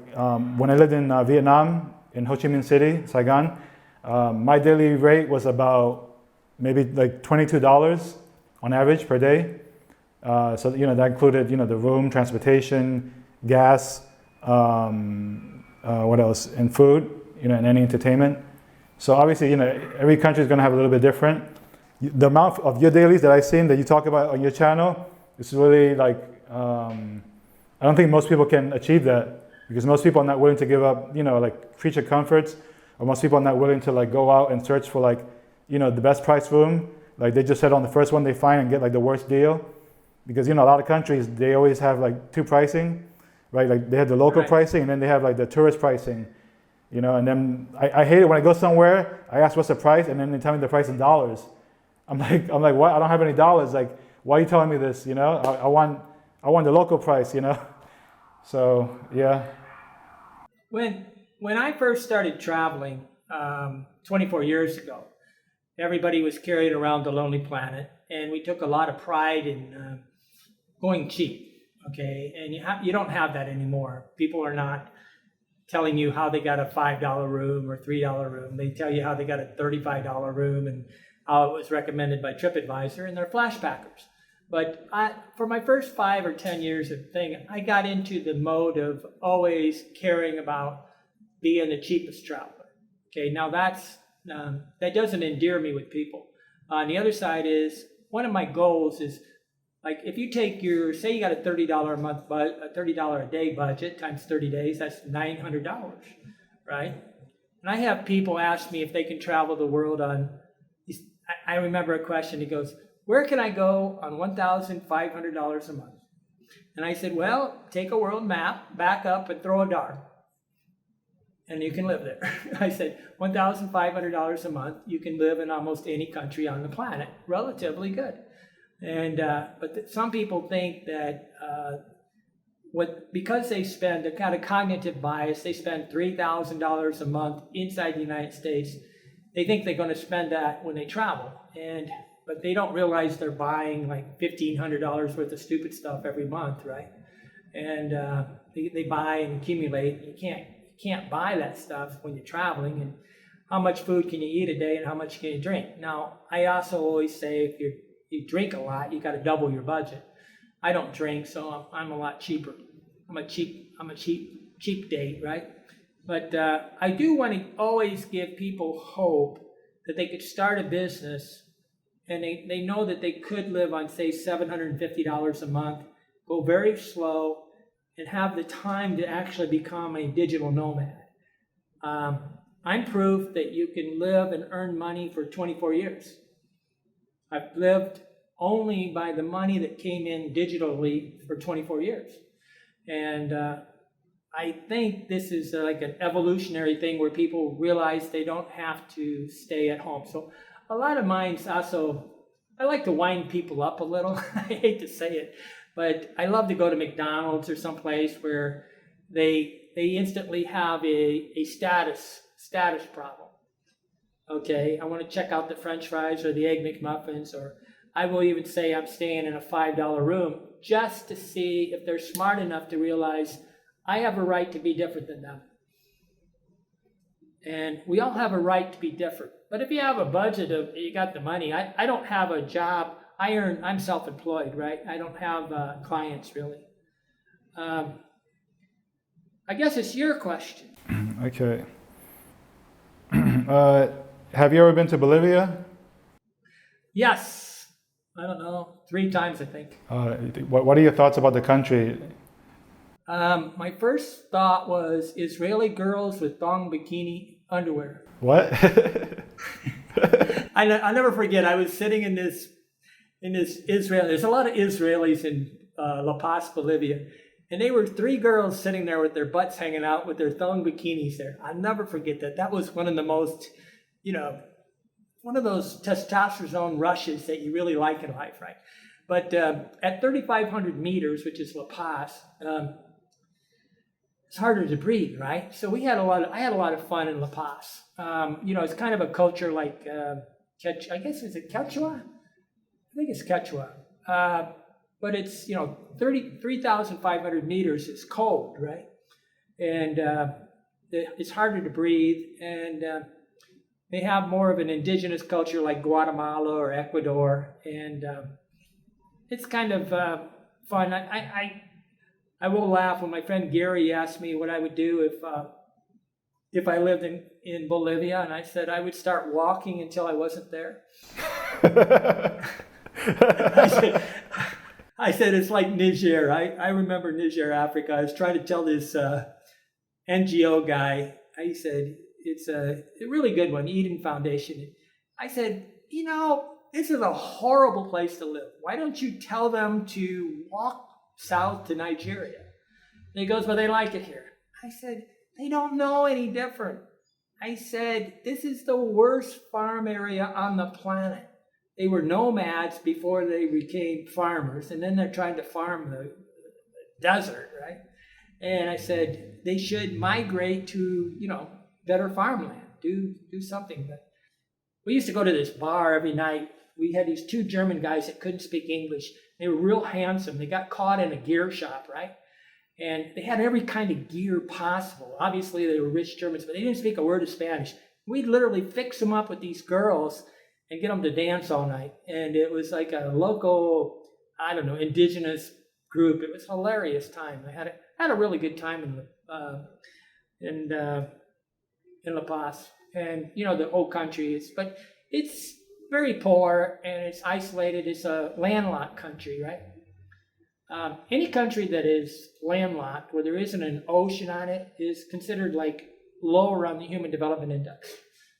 when I lived in Vietnam, in Ho Chi Minh City, Saigon, my daily rate was about maybe like $22 on average per day. So that included the room, transportation, gas, what else, and food, and any entertainment. So obviously every country is going to have a little bit different. The amount of your dailies that I've seen that you talk about on your channel is really like I don't think most people can achieve that, because most people are not willing to give up like creature comforts, or most people are not willing to like go out and search for like the best price room. Like they just settle on the first one they find and get like the worst deal, because a lot of countries, they always have like two pricing, right? Like they have the local pricing, and then they have like the tourist pricing, and then I hate it when I go somewhere, I ask what's the price, and then they tell me the price in dollars. I'm like what? I don't have any dollars. Like, why are you telling me this? I want the local price. So yeah.
When I first started traveling 24 years ago, everybody was carrying around the Lonely Planet, and we took a lot of pride in going cheap. Okay, and you don't have that anymore. People are not telling you how they got a $5 room or $3 room. They tell you how they got a $35 room and how it was recommended by TripAdvisor, and they're flashbackers. But for my first 5 or 10 years of thing, I got into the mode of always caring about being the cheapest traveler. Okay, now that doesn't endear me with people. On the other side is, one of my goals is, like, if you take say you got a $30 a month, a $30 a day budget times 30 days, that's $900, right? And I have people ask me if they can travel the world on, I remember a question, he goes, where can I go on $1,500 a month? And I said, well, take a world map, back up and throw a dart, and you can live there. I said, $1,500 a month, you can live in almost any country on the planet, relatively good. And but some people think that because they spend a kind of cognitive bias, they spend $3,000 a month inside the United States, they think they're going to spend that when they travel, but they don't realize they're buying like $1,500 worth of stupid stuff every month, right? And they buy and accumulate. You can't buy that stuff when you're traveling. And how much food can you eat a day, and how much can you drink? Now, I also always say, if you drink a lot, you got to double your budget. I don't drink, so I'm a lot cheaper. I'm a cheap date, right? But I do want to always give people hope that they could start a business, and they know that they could live on, say, $750 a month, go very slow, and have the time to actually become a digital nomad. I'm proof that you can live and earn money for 24 years. I've lived only by the money that came in digitally for 24 years. And I think this is like an evolutionary thing where people realize they don't have to stay at home. So a lot of mine's also, I like to wind people up a little. I hate to say it, but I love to go to McDonald's or someplace where they instantly have a status problem. Okay, I want to check out the French fries or the Egg McMuffins, or I will even say I'm staying in a $5 room just to see if they're smart enough to realize I have a right to be different than them. And we all have a right to be different. But if you have a budget you got the money, I don't have a job. I'm self-employed, right? I don't have clients really. I guess it's your question.
Okay. Have you ever been to Bolivia?
Yes. I don't know, 3 times, I think.
What are your thoughts about the country?
My first thought was Israeli girls with thong bikini underwear.
What?
I'll never forget, I was sitting in this Israel. There's a lot of Israelis in La Paz, Bolivia. And they were 3 girls sitting there with their butts hanging out with their thong bikinis there. I'll never forget that. That was one of the most, one of those testosterone rushes that you really like in life, right? But at 3,500 meters, which is La Paz, it's harder to breathe, right? So I had a lot of fun in La Paz. It's kind of a culture like, I guess, is it Quechua? I think it's Quechua. But it's, 3,500 meters is cold, right? And it's harder to breathe. And they have more of an indigenous culture like Guatemala or Ecuador. And it's kind of fun. I will laugh when my friend Gary asked me what I would do if I lived in Bolivia. And I said I would start walking until I wasn't there. I said it's like Niger. I remember Niger, Africa. I was trying to tell this NGO guy. I said it's a really good one, Eden Foundation. I said, this is a horrible place to live. Why don't you tell them to walk south to Nigeria? And he goes, well, they like it here. I said, they don't know any different. I said, this is the worst farm area on the planet. They were nomads before they became farmers, and then they're trying to farm the desert, right? And I said, they should migrate to, better farmland, do something. But we used to go to this bar every night. We had these 2 German guys that couldn't speak English. They were real handsome. They got caught in a gear shop, right? And they had every kind of gear possible. Obviously, they were rich Germans, but they didn't speak a word of Spanish. We'd literally fix them up with these girls and get them to dance all night. And it was like a local, indigenous group. It was a hilarious time. I had a really good time in La Paz, and the whole country is, but it's very poor and it's isolated. It's a landlocked country, right? Any country that is landlocked, where there isn't an ocean on it, is considered like lower on the Human Development Index.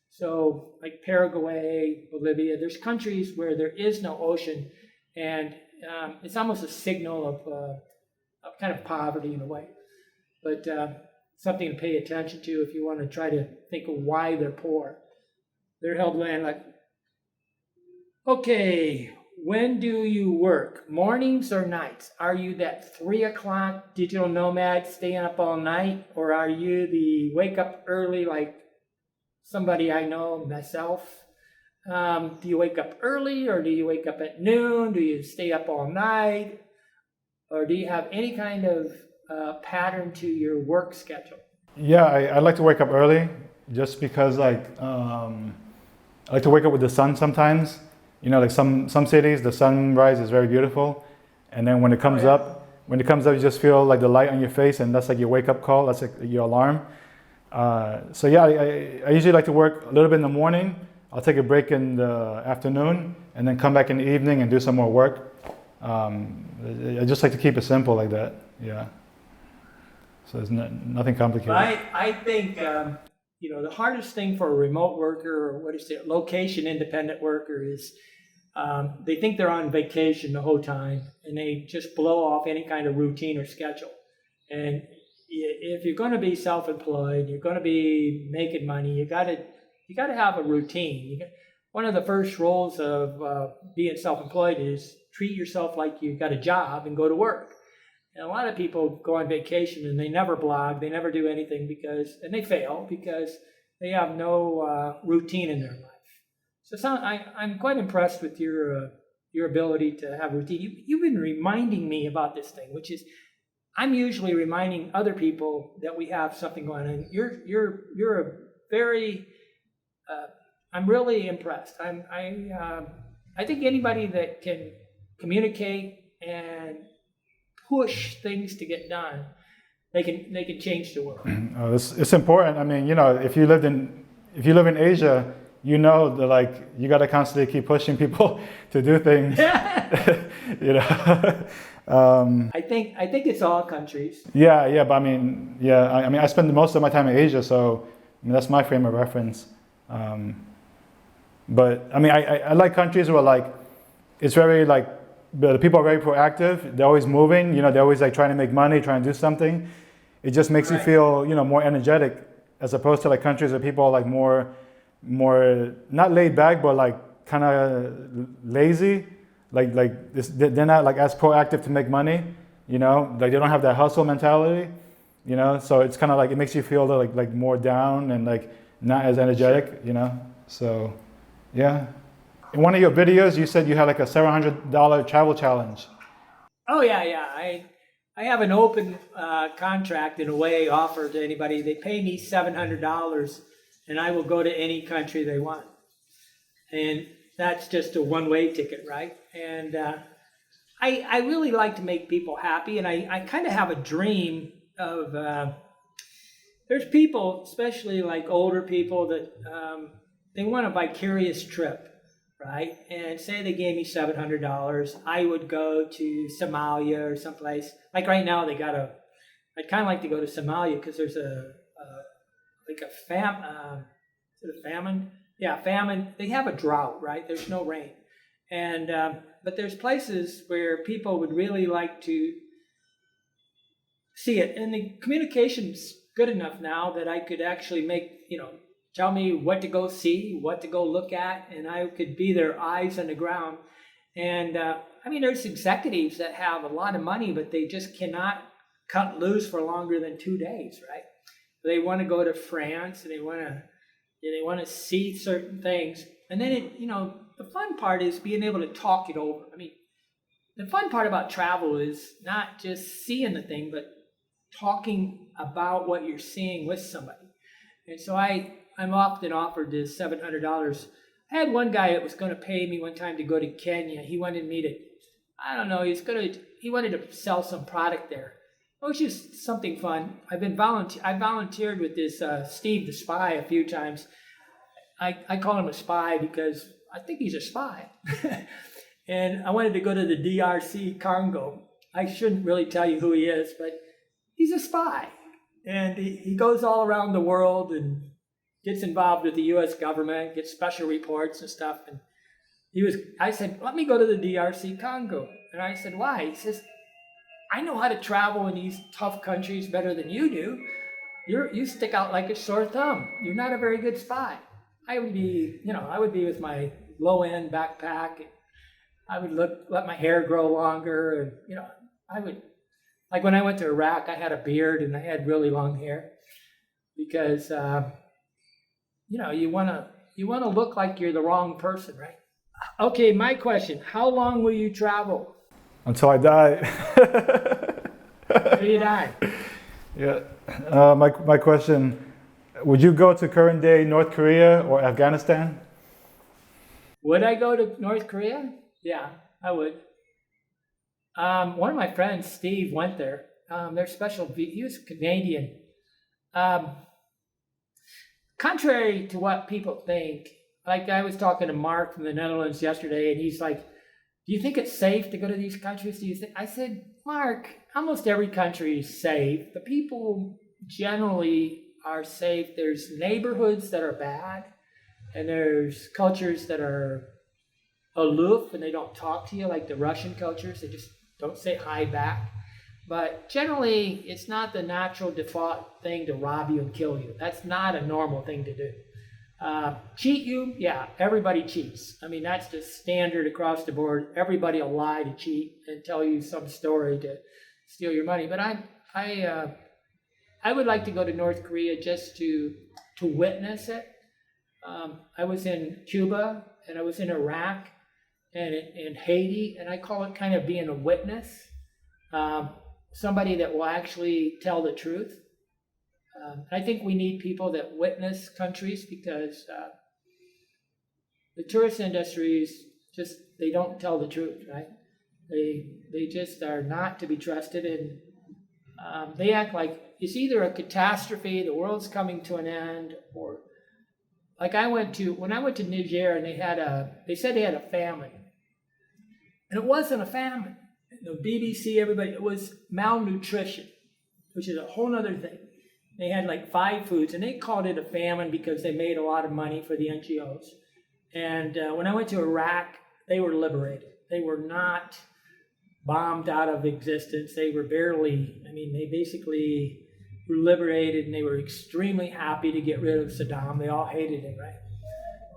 So, like Paraguay, Bolivia, there's countries where there is no ocean, and it's almost a signal of kind of poverty in a way. But something to pay attention to if you want to try to think of why they're poor. They're held landlocked. Okay, when do you work? Mornings or nights? Are you that 3 o'clock digital nomad staying up all night? Or are you the wake up early like somebody I know, myself? Do you wake up early or do you wake up at noon? Do you stay up all night? Or do you have any kind of pattern to your work schedule?
Yeah, I like to wake up early just because I like to wake up with the sun sometimes. Like some cities, the sunrise is very beautiful, and then when it comes up, you just feel like the light on your face, and that's like your wake up call. That's like your alarm. So yeah, I usually like to work a little bit in the morning. I'll take a break in the afternoon, and then come back in the evening and do some more work. I just like to keep it simple like that. Yeah. So there's nothing complicated.
I think the hardest thing for a remote worker, or location independent worker, is they think they're on vacation the whole time, and they just blow off any kind of routine or schedule. And if you're going to be self-employed, you're going to be making money, you got to have a routine. One of the first rules of being self-employed is treat yourself like you got a job and go to work. And a lot of people go on vacation and they never blog, they never do anything and they fail because they have no routine in their life. So I'm quite impressed with your ability to have routine. You've been reminding me about this thing, which is I'm usually reminding other people that we have something going on. You're a very I'm really impressed. I think anybody that can communicate and push things to get done, they can change the world.
It's important. I mean, if you live in Asia, that you got to constantly keep pushing people to do things.
I think it's all countries.
Yeah, but I spend most of my time in Asia, so that's my frame of reference. But I like countries where it's very the people are very proactive. They're always moving. They're always trying to make money, trying to do something. It just makes you feel more energetic, as opposed to countries where people are more not laid back, but kind of lazy. They're not as proactive to make money. They don't have that hustle mentality. So it's kind of it makes you feel more down and not as energetic. So yeah. In one of your videos, you said you had a $700 travel challenge.
Oh yeah. I have an open contract in a way offer to anybody. They pay me $700, and I will go to any country they want. And that's just a one-way ticket, right? And I really like to make people happy, and I kind of have a dream of there's people, especially older people, that they want a vicarious trip. Right? And say they gave me $700, I would go to Somalia or someplace. Right now, I'd kind of like to go to Somalia because there's a famine. Yeah, famine. They have a drought, right? There's no rain. And but there's places where people would really like to see it. And the communication's good enough now that I could actually tell me what to go see, what to go look at, and I could be their eyes on the ground. And there's executives that have a lot of money, but they just cannot cut loose for longer than 2 days, right? They want to go to France, and they want to see certain things. And then the fun part is being able to talk it over. The fun part about travel is not just seeing the thing, but talking about what you're seeing with somebody. And so I'm often offered this $700. I had one guy that was going to pay me one time to go to Kenya. He wanted me to, he wanted to sell some product there. Oh, it's just something fun. I volunteered with this Steve the Spy a few times. I call him a spy because I think he's a spy. And I wanted to go to the DRC Congo. I shouldn't really tell you who he is, but he's a spy. And he goes all around the world and gets involved with the U.S. government, gets special reports and stuff. And I said, let me go to the DRC Congo. And I said, why? He says, I know how to travel in these tough countries better than you do. You stick out like a sore thumb. You're not a very good spy. I would be with my low-end backpack. I would let my hair grow longer, and I would, like when I went to Iraq, I had a beard and I had really long hair because you want to look like you're the wrong person, right? Okay, my question: how long will you travel?
Until I die.
Until you die.
Yeah. My question: would you go to current day North Korea or Afghanistan?
Would I go to North Korea? Yeah, I would. One of my friends, Steve, went there. Their special, he was Canadian. Contrary to what people think, like I was talking to Mark from the Netherlands yesterday, and he's like, do you think it's safe to go to these countries? I said, Mark, almost every country is safe. The people generally are safe. There's neighborhoods that are bad, and there's cultures that are aloof and they don't talk to you, like the Russian cultures. They just don't say hi back. But generally, it's not the natural default thing to rob you and kill you. That's not a normal thing to do. Cheat you? Yeah, everybody cheats. I mean, that's just standard across the board. Everybody will lie to cheat and tell you some story to steal your money. But I would like to go to North Korea just to witness it. I was in Cuba and I was in Iraq and in Haiti, and I call it kind of being a witness. Somebody that will actually tell the truth. I think we need people that witness countries because the tourist industries they don't tell the truth, right? They just are not to be trusted, and they act like it's either a catastrophe, the world's coming to an end, or like when I went to Niger and they said they had a famine, and it wasn't a famine. The BBC, everybody, it was malnutrition, which is a whole other thing. They had like 5 foods, and they called it a famine because they made a lot of money for the NGOs. And when I went to Iraq, they were liberated. They were not bombed out of existence. They were they basically were liberated, and they were extremely happy to get rid of Saddam. They all hated him, right?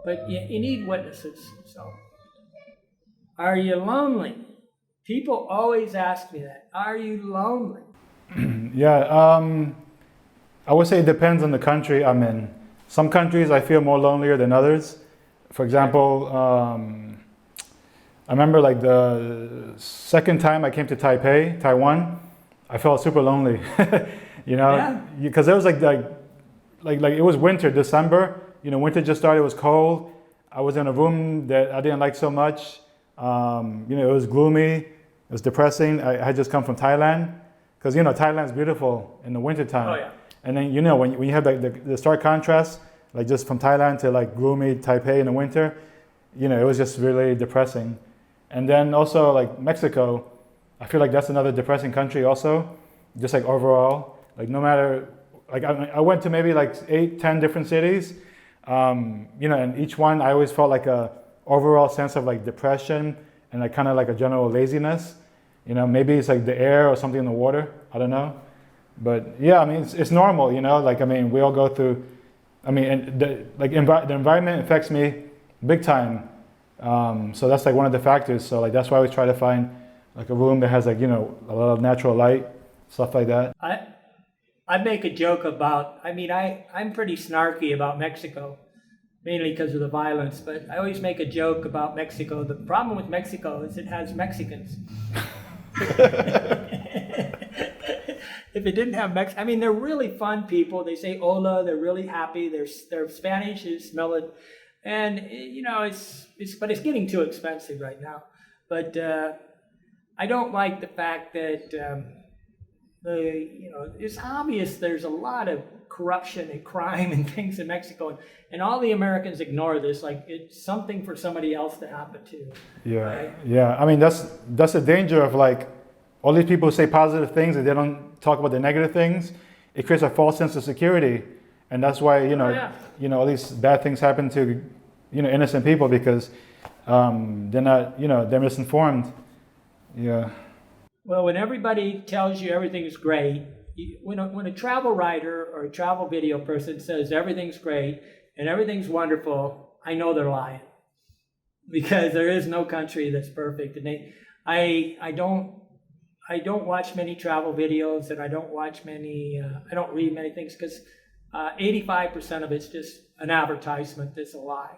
But you need witnesses. So, are you lonely? People always ask me that. Are you lonely?
Yeah, I would say it depends on the country I'm in. Some countries I feel more lonelier than others. For example, I remember like the second time I came to Taiwan, I felt super lonely. Because there was like it was winter, December. Winter just started. It was cold. I was in a room that I didn't like so much. It was gloomy. It was depressing. I had just come from Thailand, because Thailand's beautiful in the wintertime.
Oh yeah.
And then when you have like the stark contrast, like just from Thailand to like gloomy Taipei in the winter, it was just really depressing. And then also like Mexico, I feel like that's another depressing country also, just like overall. Like no matter, like I went to maybe like 8-10 different cities, and each one I always felt like a overall sense of like depression and like kind of like a general laziness. Maybe it's like the air or something in the water. I don't know. But yeah, I mean, it's normal, like, I mean, we all go through, and the environment affects me big time. So that's like one of the factors. So like, that's why we try to find like a room that has like, a lot of natural light, stuff like that.
I make a joke about, I'm pretty snarky about Mexico, mainly because of the violence, but I always make a joke about Mexico. The problem with Mexico is it has Mexicans. If it didn't have they're really fun people. They say hola. They're really happy. Their Spanish is mellow, and but it's getting too expensive right now. But I don't like the fact that It's obvious there's a lot of corruption and crime and things in Mexico, and all the Americans ignore this, like it's something for somebody else to happen to.
Yeah,
right?
yeah. I mean, that's the danger of like all these people say positive things and they don't talk about the negative things. It creates a false sense of security, and that's why all these bad things happen to innocent people because they're not they're misinformed. Yeah.
Well, when everybody tells you everything's great, when a travel writer or a travel video person says everything's great and everything's wonderful, I know they're lying, because there is no country that's perfect. And I don't watch many travel videos, and I don't read many things, because 85% of it's just an advertisement that's a lie.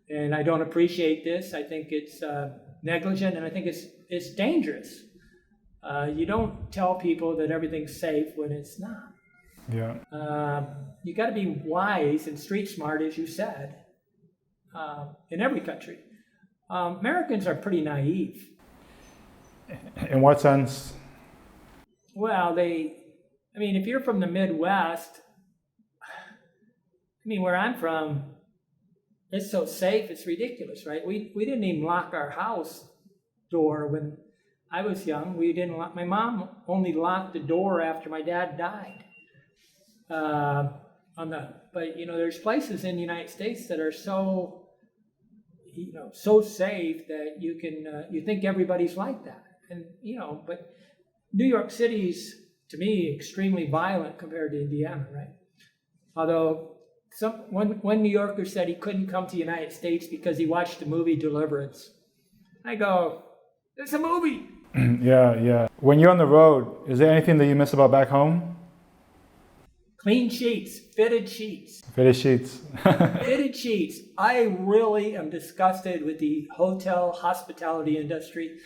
And I don't appreciate this. I think it's negligent, and I think it's dangerous. You don't tell people that everything's safe when it's not.
Yeah.
You got to be wise and street smart, as you said, in every country. Americans are pretty naive.
In what sense?
Well, if you're from the Midwest, where I'm from, it's so safe, it's ridiculous, right? We didn't even lock our house door when I was young. We didn't lock. My mom only locked the door after my dad died. But there's places in the United States that are so safe that you think everybody's like that, and but New York City's, to me, extremely violent compared to Indiana, right? Although one New Yorker said he couldn't come to the United States because he watched the movie Deliverance. I go, it's a movie.
Yeah. When you're on the road, is there anything that you miss about back home?
Clean sheets, fitted sheets.
Fitted sheets.
Fitted sheets. I really am disgusted with the hotel hospitality industry.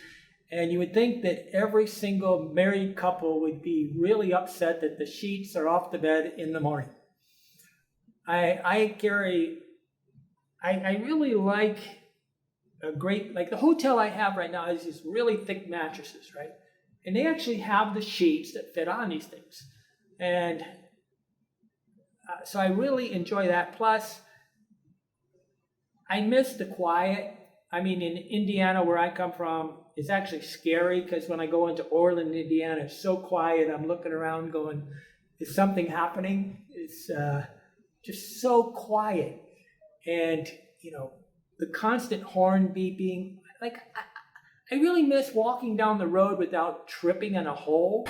And you would think that every single married couple would be really upset that the sheets are off the bed in the morning. I really like the hotel I have right now has these really thick mattresses, right? And they actually have the sheets that fit on these things. And so I really enjoy that. Plus, I miss the quiet. In Indiana, where I come from, it's actually scary, because when I go into Orland, Indiana, it's so quiet. I'm looking around going, is something happening? It's just so quiet. And, the constant horn beeping. I really miss walking down the road without tripping in a hole.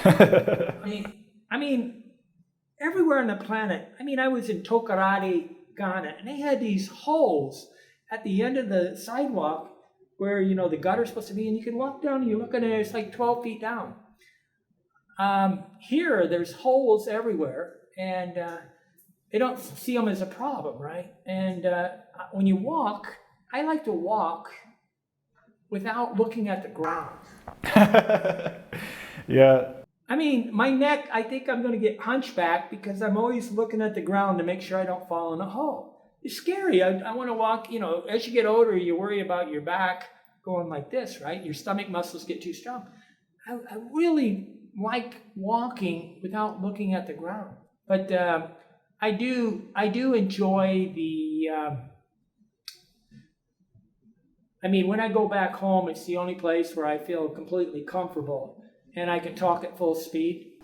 Everywhere on the planet. I was in Tokarari, Ghana, and they had these holes at the end of the sidewalk where, the gutter's supposed to be, and you can walk down and you look at it, it's like 12 feet down. Here, there's holes everywhere, and they don't see them as a problem, right? And when you walk, I like to walk without looking at the ground.
Yeah.
My neck, I think I'm going to get hunchback because I'm always looking at the ground to make sure I don't fall in a hole. It's scary. I want to walk, as you get older, you worry about your back going like this, right? Your stomach muscles get too strong. I really like walking without looking at the ground. But I do enjoy when I go back home, it's the only place where I feel completely comfortable and I can talk at full speed.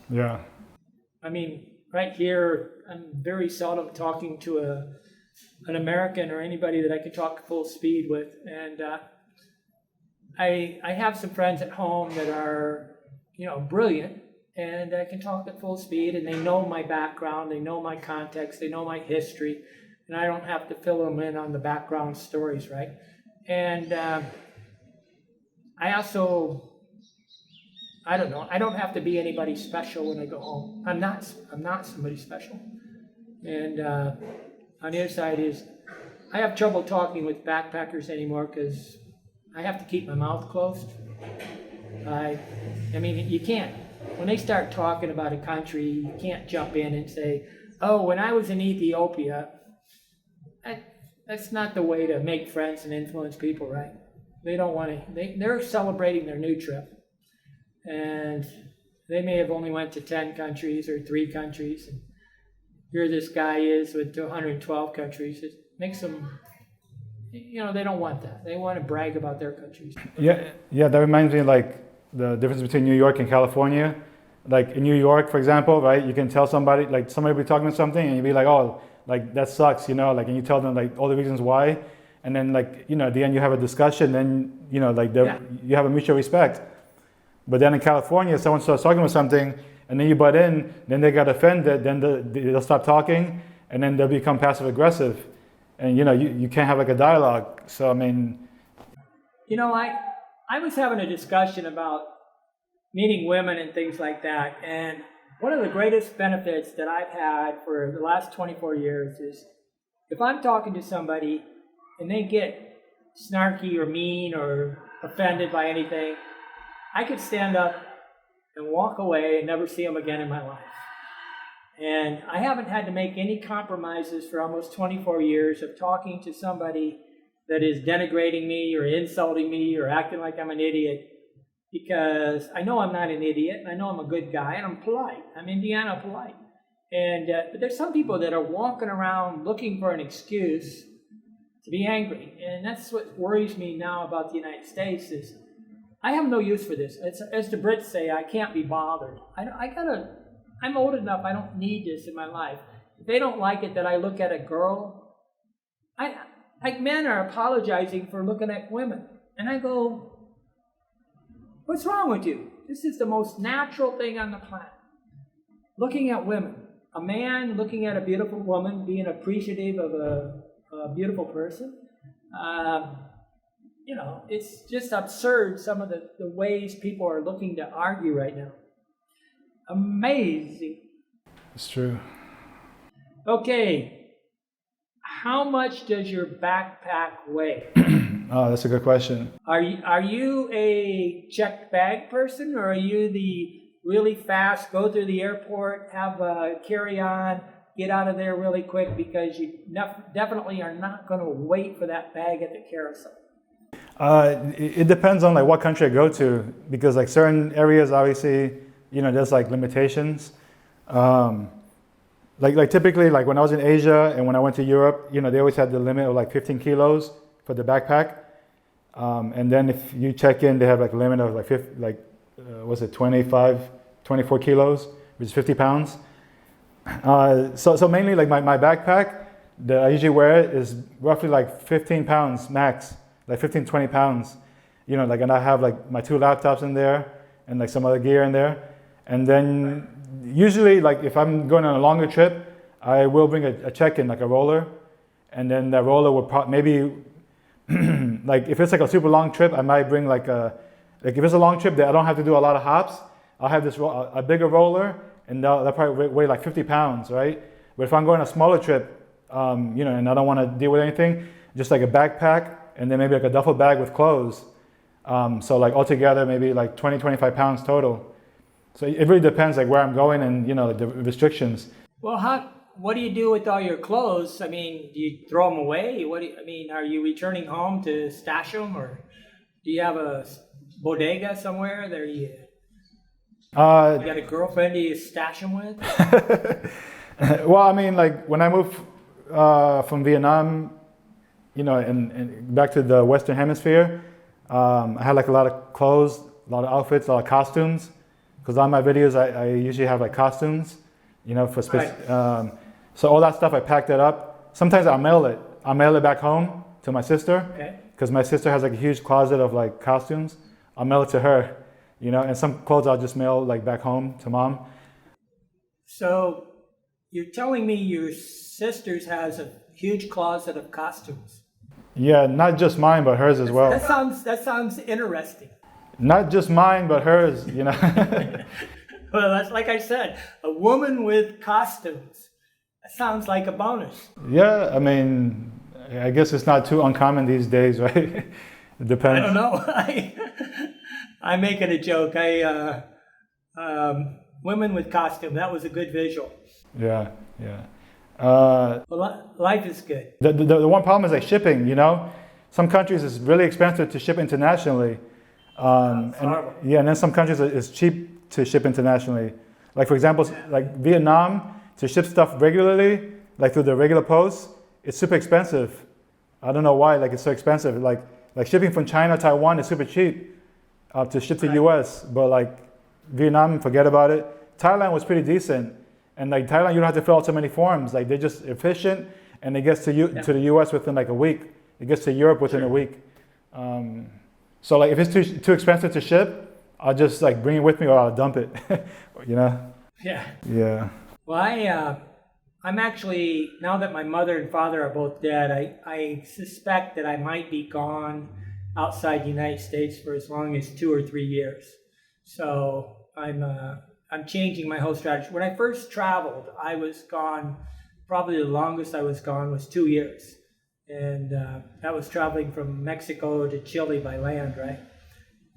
Yeah.
Right here, I'm very seldom talking to an American or anybody that I can talk full speed with. And I have some friends at home that are, brilliant, and I can talk at full speed, and they know my background, they know my context, they know my history, and I don't have to fill them in on the background stories, right? And I also, I don't have to be anybody special when I go home. I'm not somebody special. And on the other side is, I have trouble talking with backpackers anymore because I have to keep my mouth closed. You can't. When they start talking about a country, you can't jump in and say, oh, when I was in Ethiopia. That's not the way to make friends and influence people, right? They don't want to. They're celebrating their new trip. And They may have only went to 10 countries or 3 countries. And here this guy is with 212 countries. It makes them, they don't want that. They want to brag about their countries.
Yeah, that reminds me like the difference between New York and California. Like in New York, for example, right? You can tell somebody, like somebody will be talking to something and you'll be like, oh, like that sucks, like, and you tell them like all the reasons why. And then like, at the end you have a discussion, then, like you have a mutual respect. But then in California, someone starts talking about something and then you butt in, then they got offended, then they'll stop talking and then they'll become passive aggressive. And, you can't have like a dialogue. So, I mean.
I was having a discussion about meeting women and things like that. And one of the greatest benefits that I've had for the last 24 years is if I'm talking to somebody and they get snarky or mean or offended by anything, I could stand up and walk away and never see them again in my life. And I haven't had to make any compromises for almost 24 years of talking to somebody that is denigrating me or insulting me or acting like I'm an idiot, because I know I'm not an idiot and I know I'm a good guy and I'm polite. I'm Indiana polite. And but there's some people that are walking around looking for an excuse to be angry. And that's what worries me now about the United States is I have no use for this. As the Brits say, I can't be bothered. I'm old enough, I don't need this in my life. If they don't like it that I look at a girl, men are apologizing for looking at women. And I go, what's wrong with you? This is the most natural thing on the planet. Looking at women. A man looking at a beautiful woman, being appreciative of a beautiful person. It's just absurd some of the ways people are looking to argue right now. Amazing.
It's true.
Okay. How much does your backpack weigh?
Oh, that's a good question.
Are you a checked bag person, or are you the really fast, go through the airport, have a carry-on, get out of there really quick because you definitely are not going to wait for that bag at the carousel?
It depends on like what country I go to, because like certain areas, obviously, there's like limitations. Like typically, like when I was in Asia and when I went to Europe, they always had the limit of like 15 kilos for the backpack. And then if you check in, they have like a limit of like 24 kilos, which is 50 pounds. So mainly like my backpack that I usually wear is roughly like 15 pounds max, like 15, 20 pounds, and I have like my 2 laptops in there and like some other gear in there. And then usually like if I'm going on a longer trip, I will bring a check-in, like a roller. And then that roller will maybe, like if it's like a super long trip, I might bring like if it's a long trip that I don't have to do a lot of hops, I'll have this a bigger roller, and that'll probably weigh like 50 pounds, right? But if I'm going on a smaller trip, and I don't want to deal with anything, just like a backpack, and then maybe like a duffel bag with clothes. So like altogether, maybe like 20, 25 pounds total. So it really depends like where I'm going and, like the restrictions.
Well, what do you do with all your clothes? I mean, do you throw them away? Are you returning home to stash them, or do you have a bodega somewhere that you got a girlfriend you stash them with?
Well, I mean, like when I moved from Vietnam, and back to the Western Hemisphere, I had like a lot of clothes, a lot of outfits, a lot of costumes. Because on my videos, I usually have like costumes, for
Right.
So all that stuff, I packed that up. Sometimes I'll mail it. I'll mail it back home to my sister.
Okay.
Because my sister has like a huge closet of like costumes. I'll mail it to her, and some clothes I'll just mail like back home to mom.
So you're telling me your sister's has a huge closet of costumes?
Yeah, not just mine, but hers as well.
That sounds interesting.
Not just mine, but hers,
Well, that's like I said, a woman with costumes. That sounds like a bonus.
Yeah, I mean, I guess it's not too uncommon these days, right? It depends.
I don't know. I'm making a joke. Women with costume. That was a good visual.
Yeah.
Well, life is good.
The one problem is like shipping, Some countries it's really expensive to ship internationally.
horrible.
And then some countries it's cheap to ship internationally. Like for example, like Vietnam, to ship stuff regularly, like through the regular post, it's super expensive. I don't know why, like it's so expensive. Like shipping from China, Taiwan is super cheap to ship to US, but like Vietnam, forget about it. Thailand was pretty decent. And like Thailand, you don't have to fill out so many forms. Like they're just efficient, and it gets to to the US within like a week. It gets to Europe within a week. So like if it's too expensive to ship, I'll just like bring it with me or I'll dump it. You know?
Yeah.
Yeah.
Well, I'm actually, now that my mother and father are both dead, I suspect that I might be gone outside the United States for as long as 2 or 3 years. So I'm changing my whole strategy. When I first traveled, I was gone, probably the longest I was gone was 2 years. And that was traveling from Mexico to Chile by land, right?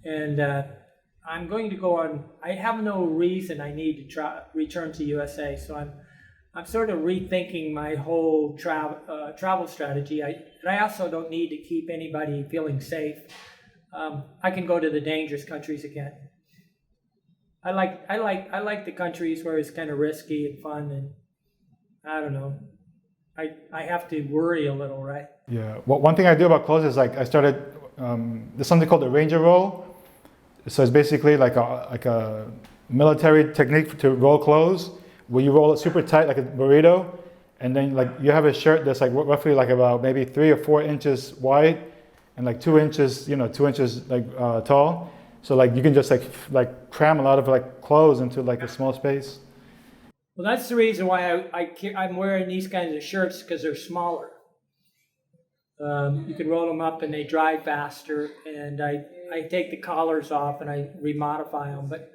And I'm going to go on, I have no reason I need to return to USA. So I'm sort of rethinking my whole travel strategy. I also don't need to keep anybody feeling safe. I can go to the dangerous countries again. I like the countries where it's kind of risky and fun, and I don't know. I have to worry a little, right?
Yeah. Well, one thing I do about clothes is like I started. There's something called the Ranger roll. So it's basically like a military technique to roll clothes, where you roll it super tight like a burrito, and then like you have a shirt that's like roughly like about maybe 3 or 4 inches wide, and like 2 inches, 2 inches like tall. So like you can just like cram a lot of like clothes into like a small space.
Well, that's the reason why I'm wearing these kinds of shirts, because they're smaller. You can roll them up and they dry faster, and I take the collars off and I remodify them. But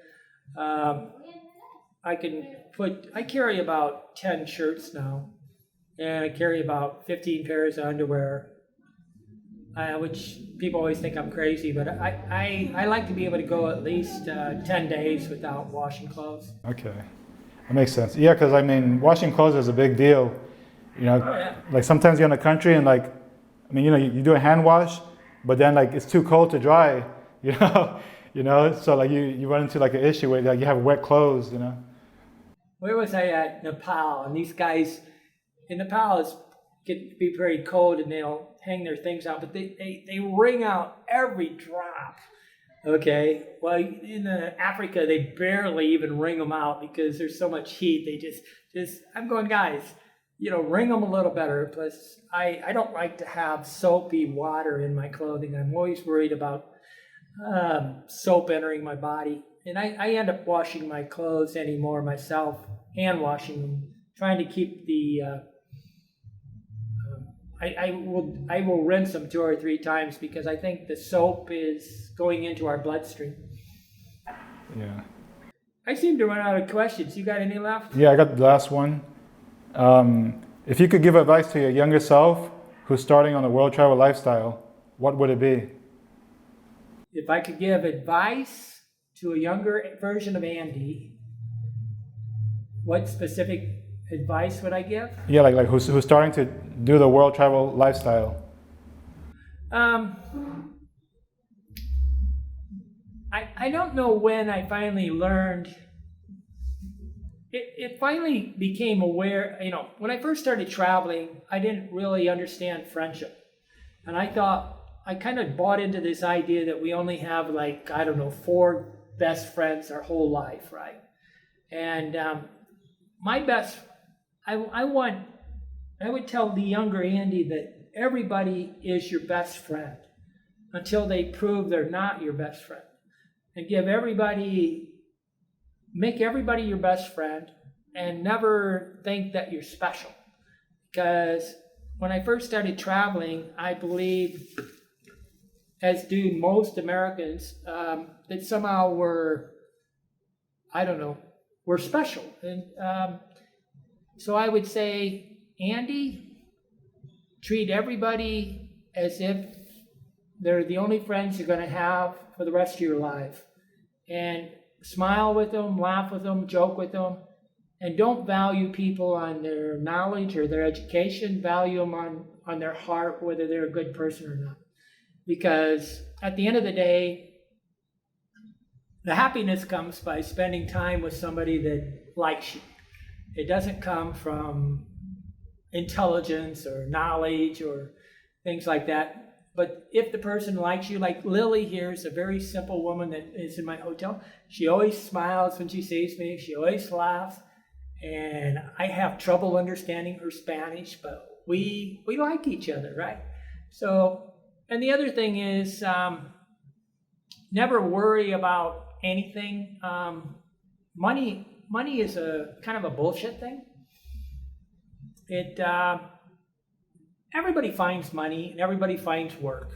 I carry about 10 shirts now, and I carry about 15 pairs of underwear, which people always think I'm crazy, but I like to be able to go at least 10 days without washing clothes.
Okay. That makes sense. Yeah, because I mean, washing clothes is a big deal. Like sometimes you're in the country and like, I mean, you do a hand wash, but then like it's too cold to dry, so like you run into like an issue where like you have wet clothes,
Where was I at? Nepal, and these guys in Nepal get be very cold, and they'll hang their things out, but they wring out every drop. Okay, well, in Africa, they barely even wring them out because there's so much heat. They just I'm going, guys, wring them a little better. Plus, I don't like to have soapy water in my clothing. I'm always worried about soap entering my body. And I end up washing my clothes anymore myself, hand washing them, trying to keep the, I will rinse them 2 or 3 times because I think the soap is going into our bloodstream.
Yeah.
I seem to run out of questions. You got any left?
Yeah, I got the last one. If you could give advice to your younger self who's starting on a world travel lifestyle, what would it be?
If I could give advice to a younger version of Andy, what specific advice would I give?
Yeah, like who's starting to do the world travel lifestyle?
I don't know when I finally learned. It finally became aware, when I first started traveling, I didn't really understand friendship. And I thought, I kind of bought into this idea that we only have 4 best friends our whole life, right? And my best, I would tell the younger Andy that everybody is your best friend until they prove they're not your best friend. And make everybody your best friend, and never think that you're special. Because when I first started traveling, I believe, as do most Americans, that somehow we're special. And so I would say, Andy, treat everybody as if they're the only friends you're going to have for the rest of your life. And smile with them, laugh with them, joke with them, and don't value people on their knowledge or their education. Value them on their heart, whether they're a good person or not. Because at the end of the day, The happiness comes by spending time with somebody that likes you. It doesn't come from intelligence or knowledge or things like that. But if the person likes you, like Lily here is a very simple woman that is in my hotel. She always smiles when she sees me. She always laughs. And I have trouble understanding her Spanish, but we like each other, right? So, and the other thing is, never worry about anything. Money is a kind of a bullshit thing. Everybody finds money and everybody finds work.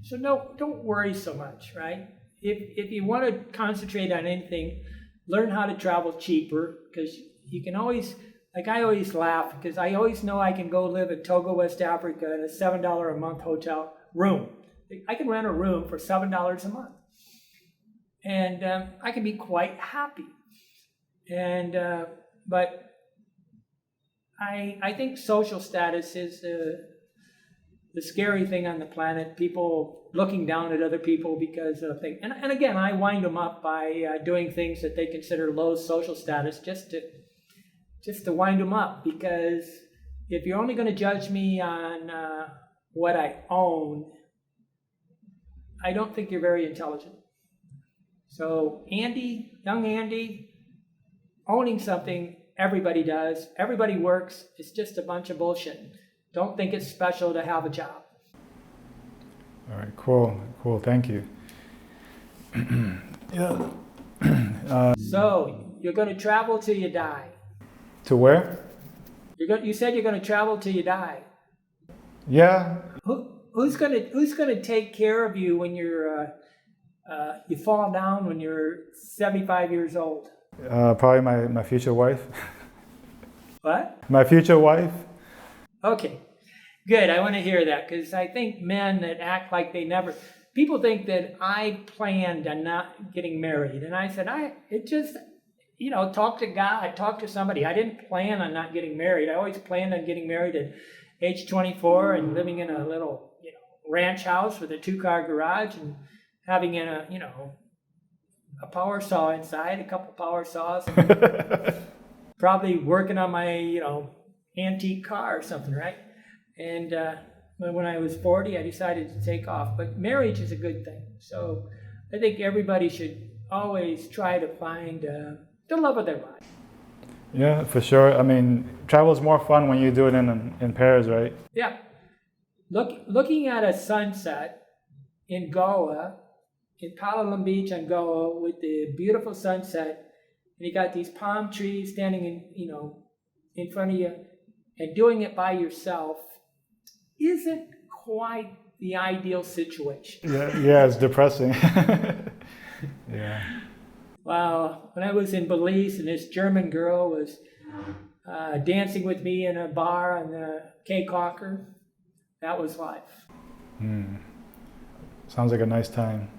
So don't worry so much, right? If you want to concentrate on anything, learn how to travel cheaper, because you can always, like I always laugh, because I always know I can go live in Togo, West Africa in a $7 a month hotel room. I can rent a room for $7 a month. And I can be quite happy. And but I think social status is the scary thing on the planet. People looking down at other people because of things. And again, I wind them up by doing things that they consider low social status, just to wind them up. Because if you're only going to judge me on what I own, I don't think you're very intelligent. So Andy, young Andy, owning something, everybody does. Everybody works. It's just a bunch of bullshit. Don't think it's special to have a job.
All right, cool. Thank you. Yeah.
So you're going to travel till you die.
To where?
You said you're going to travel till you die.
Yeah.
Who's going to take care of you when you fall down when you're 75 years old?
Probably my future wife.
What?
My future wife.
Okay, good. I want to hear that, because I think men that act like they never. People think that I planned on not getting married, and I said talk to God, talk to somebody. I didn't plan on not getting married. I always planned on getting married at age 24 and living in a little ranch house with a 2-car garage and having a power saw inside, a couple power saws, and probably working on my antique car or something, right? And when I was 40, I decided to take off. But marriage is a good thing. So I think everybody should always try to find the love of their life.
Yeah, for sure. I mean, travel is more fun when you do it in pairs, right?
Yeah. Looking at a sunset in Goa, in Palawan Beach on Goa, with the beautiful sunset, and you got these palm trees standing in front of you, and doing it by yourself isn't quite the ideal situation.
Yeah, it's depressing. Yeah.
Wow, when I was in Belize and this German girl was dancing with me in a bar on the Cape Cocker, that was life.
Sounds like a nice time.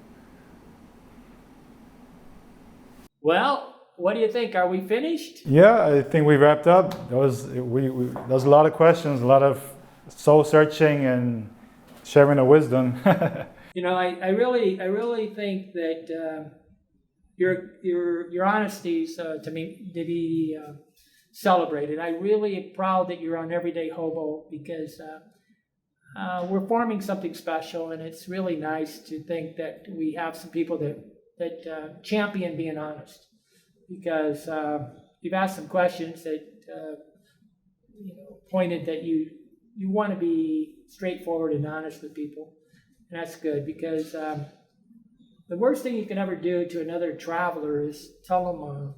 Well, what do you think? Are we finished?
Yeah, I think we wrapped up. There was a lot of questions, a lot of soul searching and sharing of wisdom.
I really think that your honesty is to be celebrated. I really am proud that you're on Everyday Hobo, because we're forming something special, and it's really nice to think that we have some people that champion being honest. Because you've asked some questions that pointed that you want to be straightforward and honest with people, and that's good, because the worst thing you can ever do to another traveler is tell them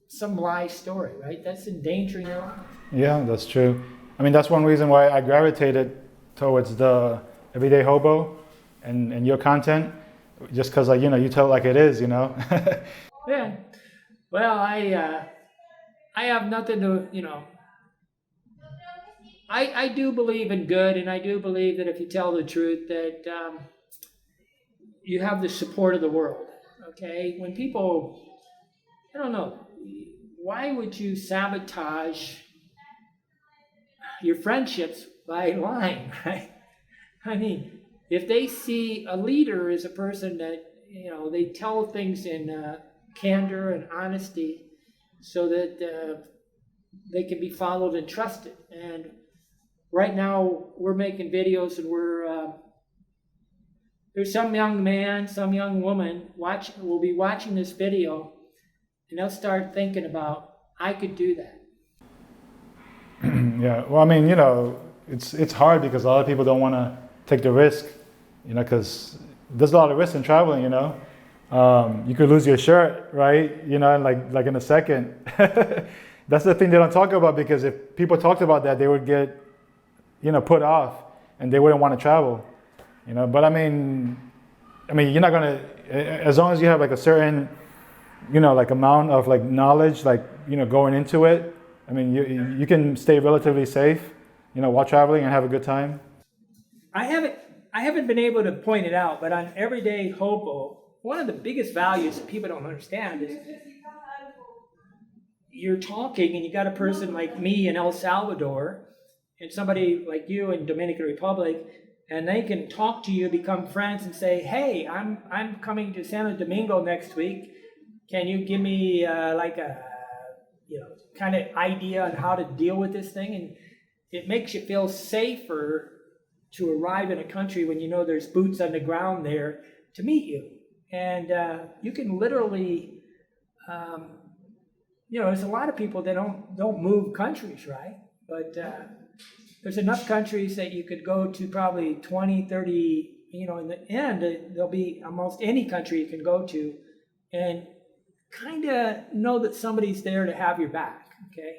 some lie story, right? That's endangering their life.
Yeah, that's true. I mean, that's one reason why I gravitated towards the Everyday Hobo and your content, just because you tell it like it is,
Yeah. Well, I have nothing to, I do believe in good, and I do believe that if you tell the truth, that you have the support of the world, okay? When people, I don't know, why would you sabotage your friendships by lying, right? I mean, if they see a leader as a person that they tell things in candor and honesty so that they can be followed and trusted. And right now we're making videos, and there's some young man, some young woman will be watching this video, and they'll start thinking about, I could do that.
Yeah, well, I mean, it's hard because a lot of people don't want to take the risk, because there's a lot of risk in traveling, You could lose your shirt, right? Like in a second. That's the thing they don't talk about, because if people talked about that, they would get, put off, and they wouldn't want to travel, But I mean, you're not gonna, as long as you have like a certain, like amount of like knowledge, like going into it. I mean, you can stay relatively safe, while traveling and have a good time.
I haven't been able to point it out, but on Everyday Hobo, one of the biggest values that people don't understand is you're talking and you got a person like me in El Salvador and somebody like you in Dominican Republic, and they can talk to you, become friends, and say, hey, I'm coming to Santo Domingo next week. Can you give me like a kind of idea on how to deal with this thing? And it makes you feel safer to arrive in a country when there's boots on the ground there to meet you. And you can literally, there's a lot of people that don't move countries, right? But there's enough countries that you could go to, probably 20, 30, in the end, there'll be almost any country you can go to and kind of know that somebody's there to have your back, okay?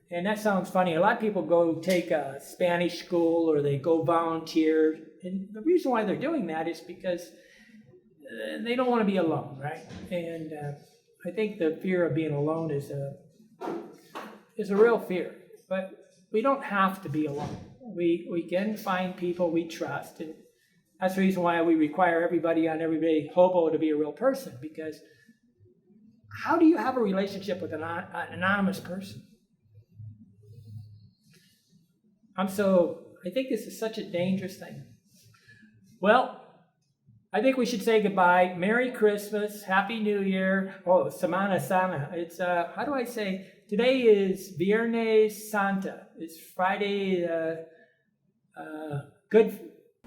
And that sounds funny. A lot of people go take a Spanish school or they go volunteer. And the reason why they're doing that is because they don't want to be alone, right? And I think the fear of being alone is a real fear. But we don't have to be alone. We can find people we trust. And that's the reason why we require everybody on Everyday Hobo to be a real person. Because how do you have a relationship with an anonymous person? I think this is such a dangerous thing. Well, I think we should say goodbye. Merry Christmas, Happy New Year. Oh, Semana Sana. It's, how do I say? Today is Viernes Santa. It's Friday, Good.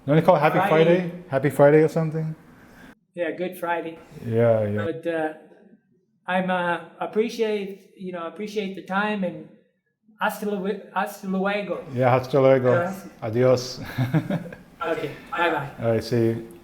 Don't they call it Happy Friday? Happy Friday or something?
Yeah, Good Friday.
Yeah.
But I'm appreciate the time, and hasta luego.
Yeah, hasta luego. Adios.
Okay, bye-bye.
All right, see you.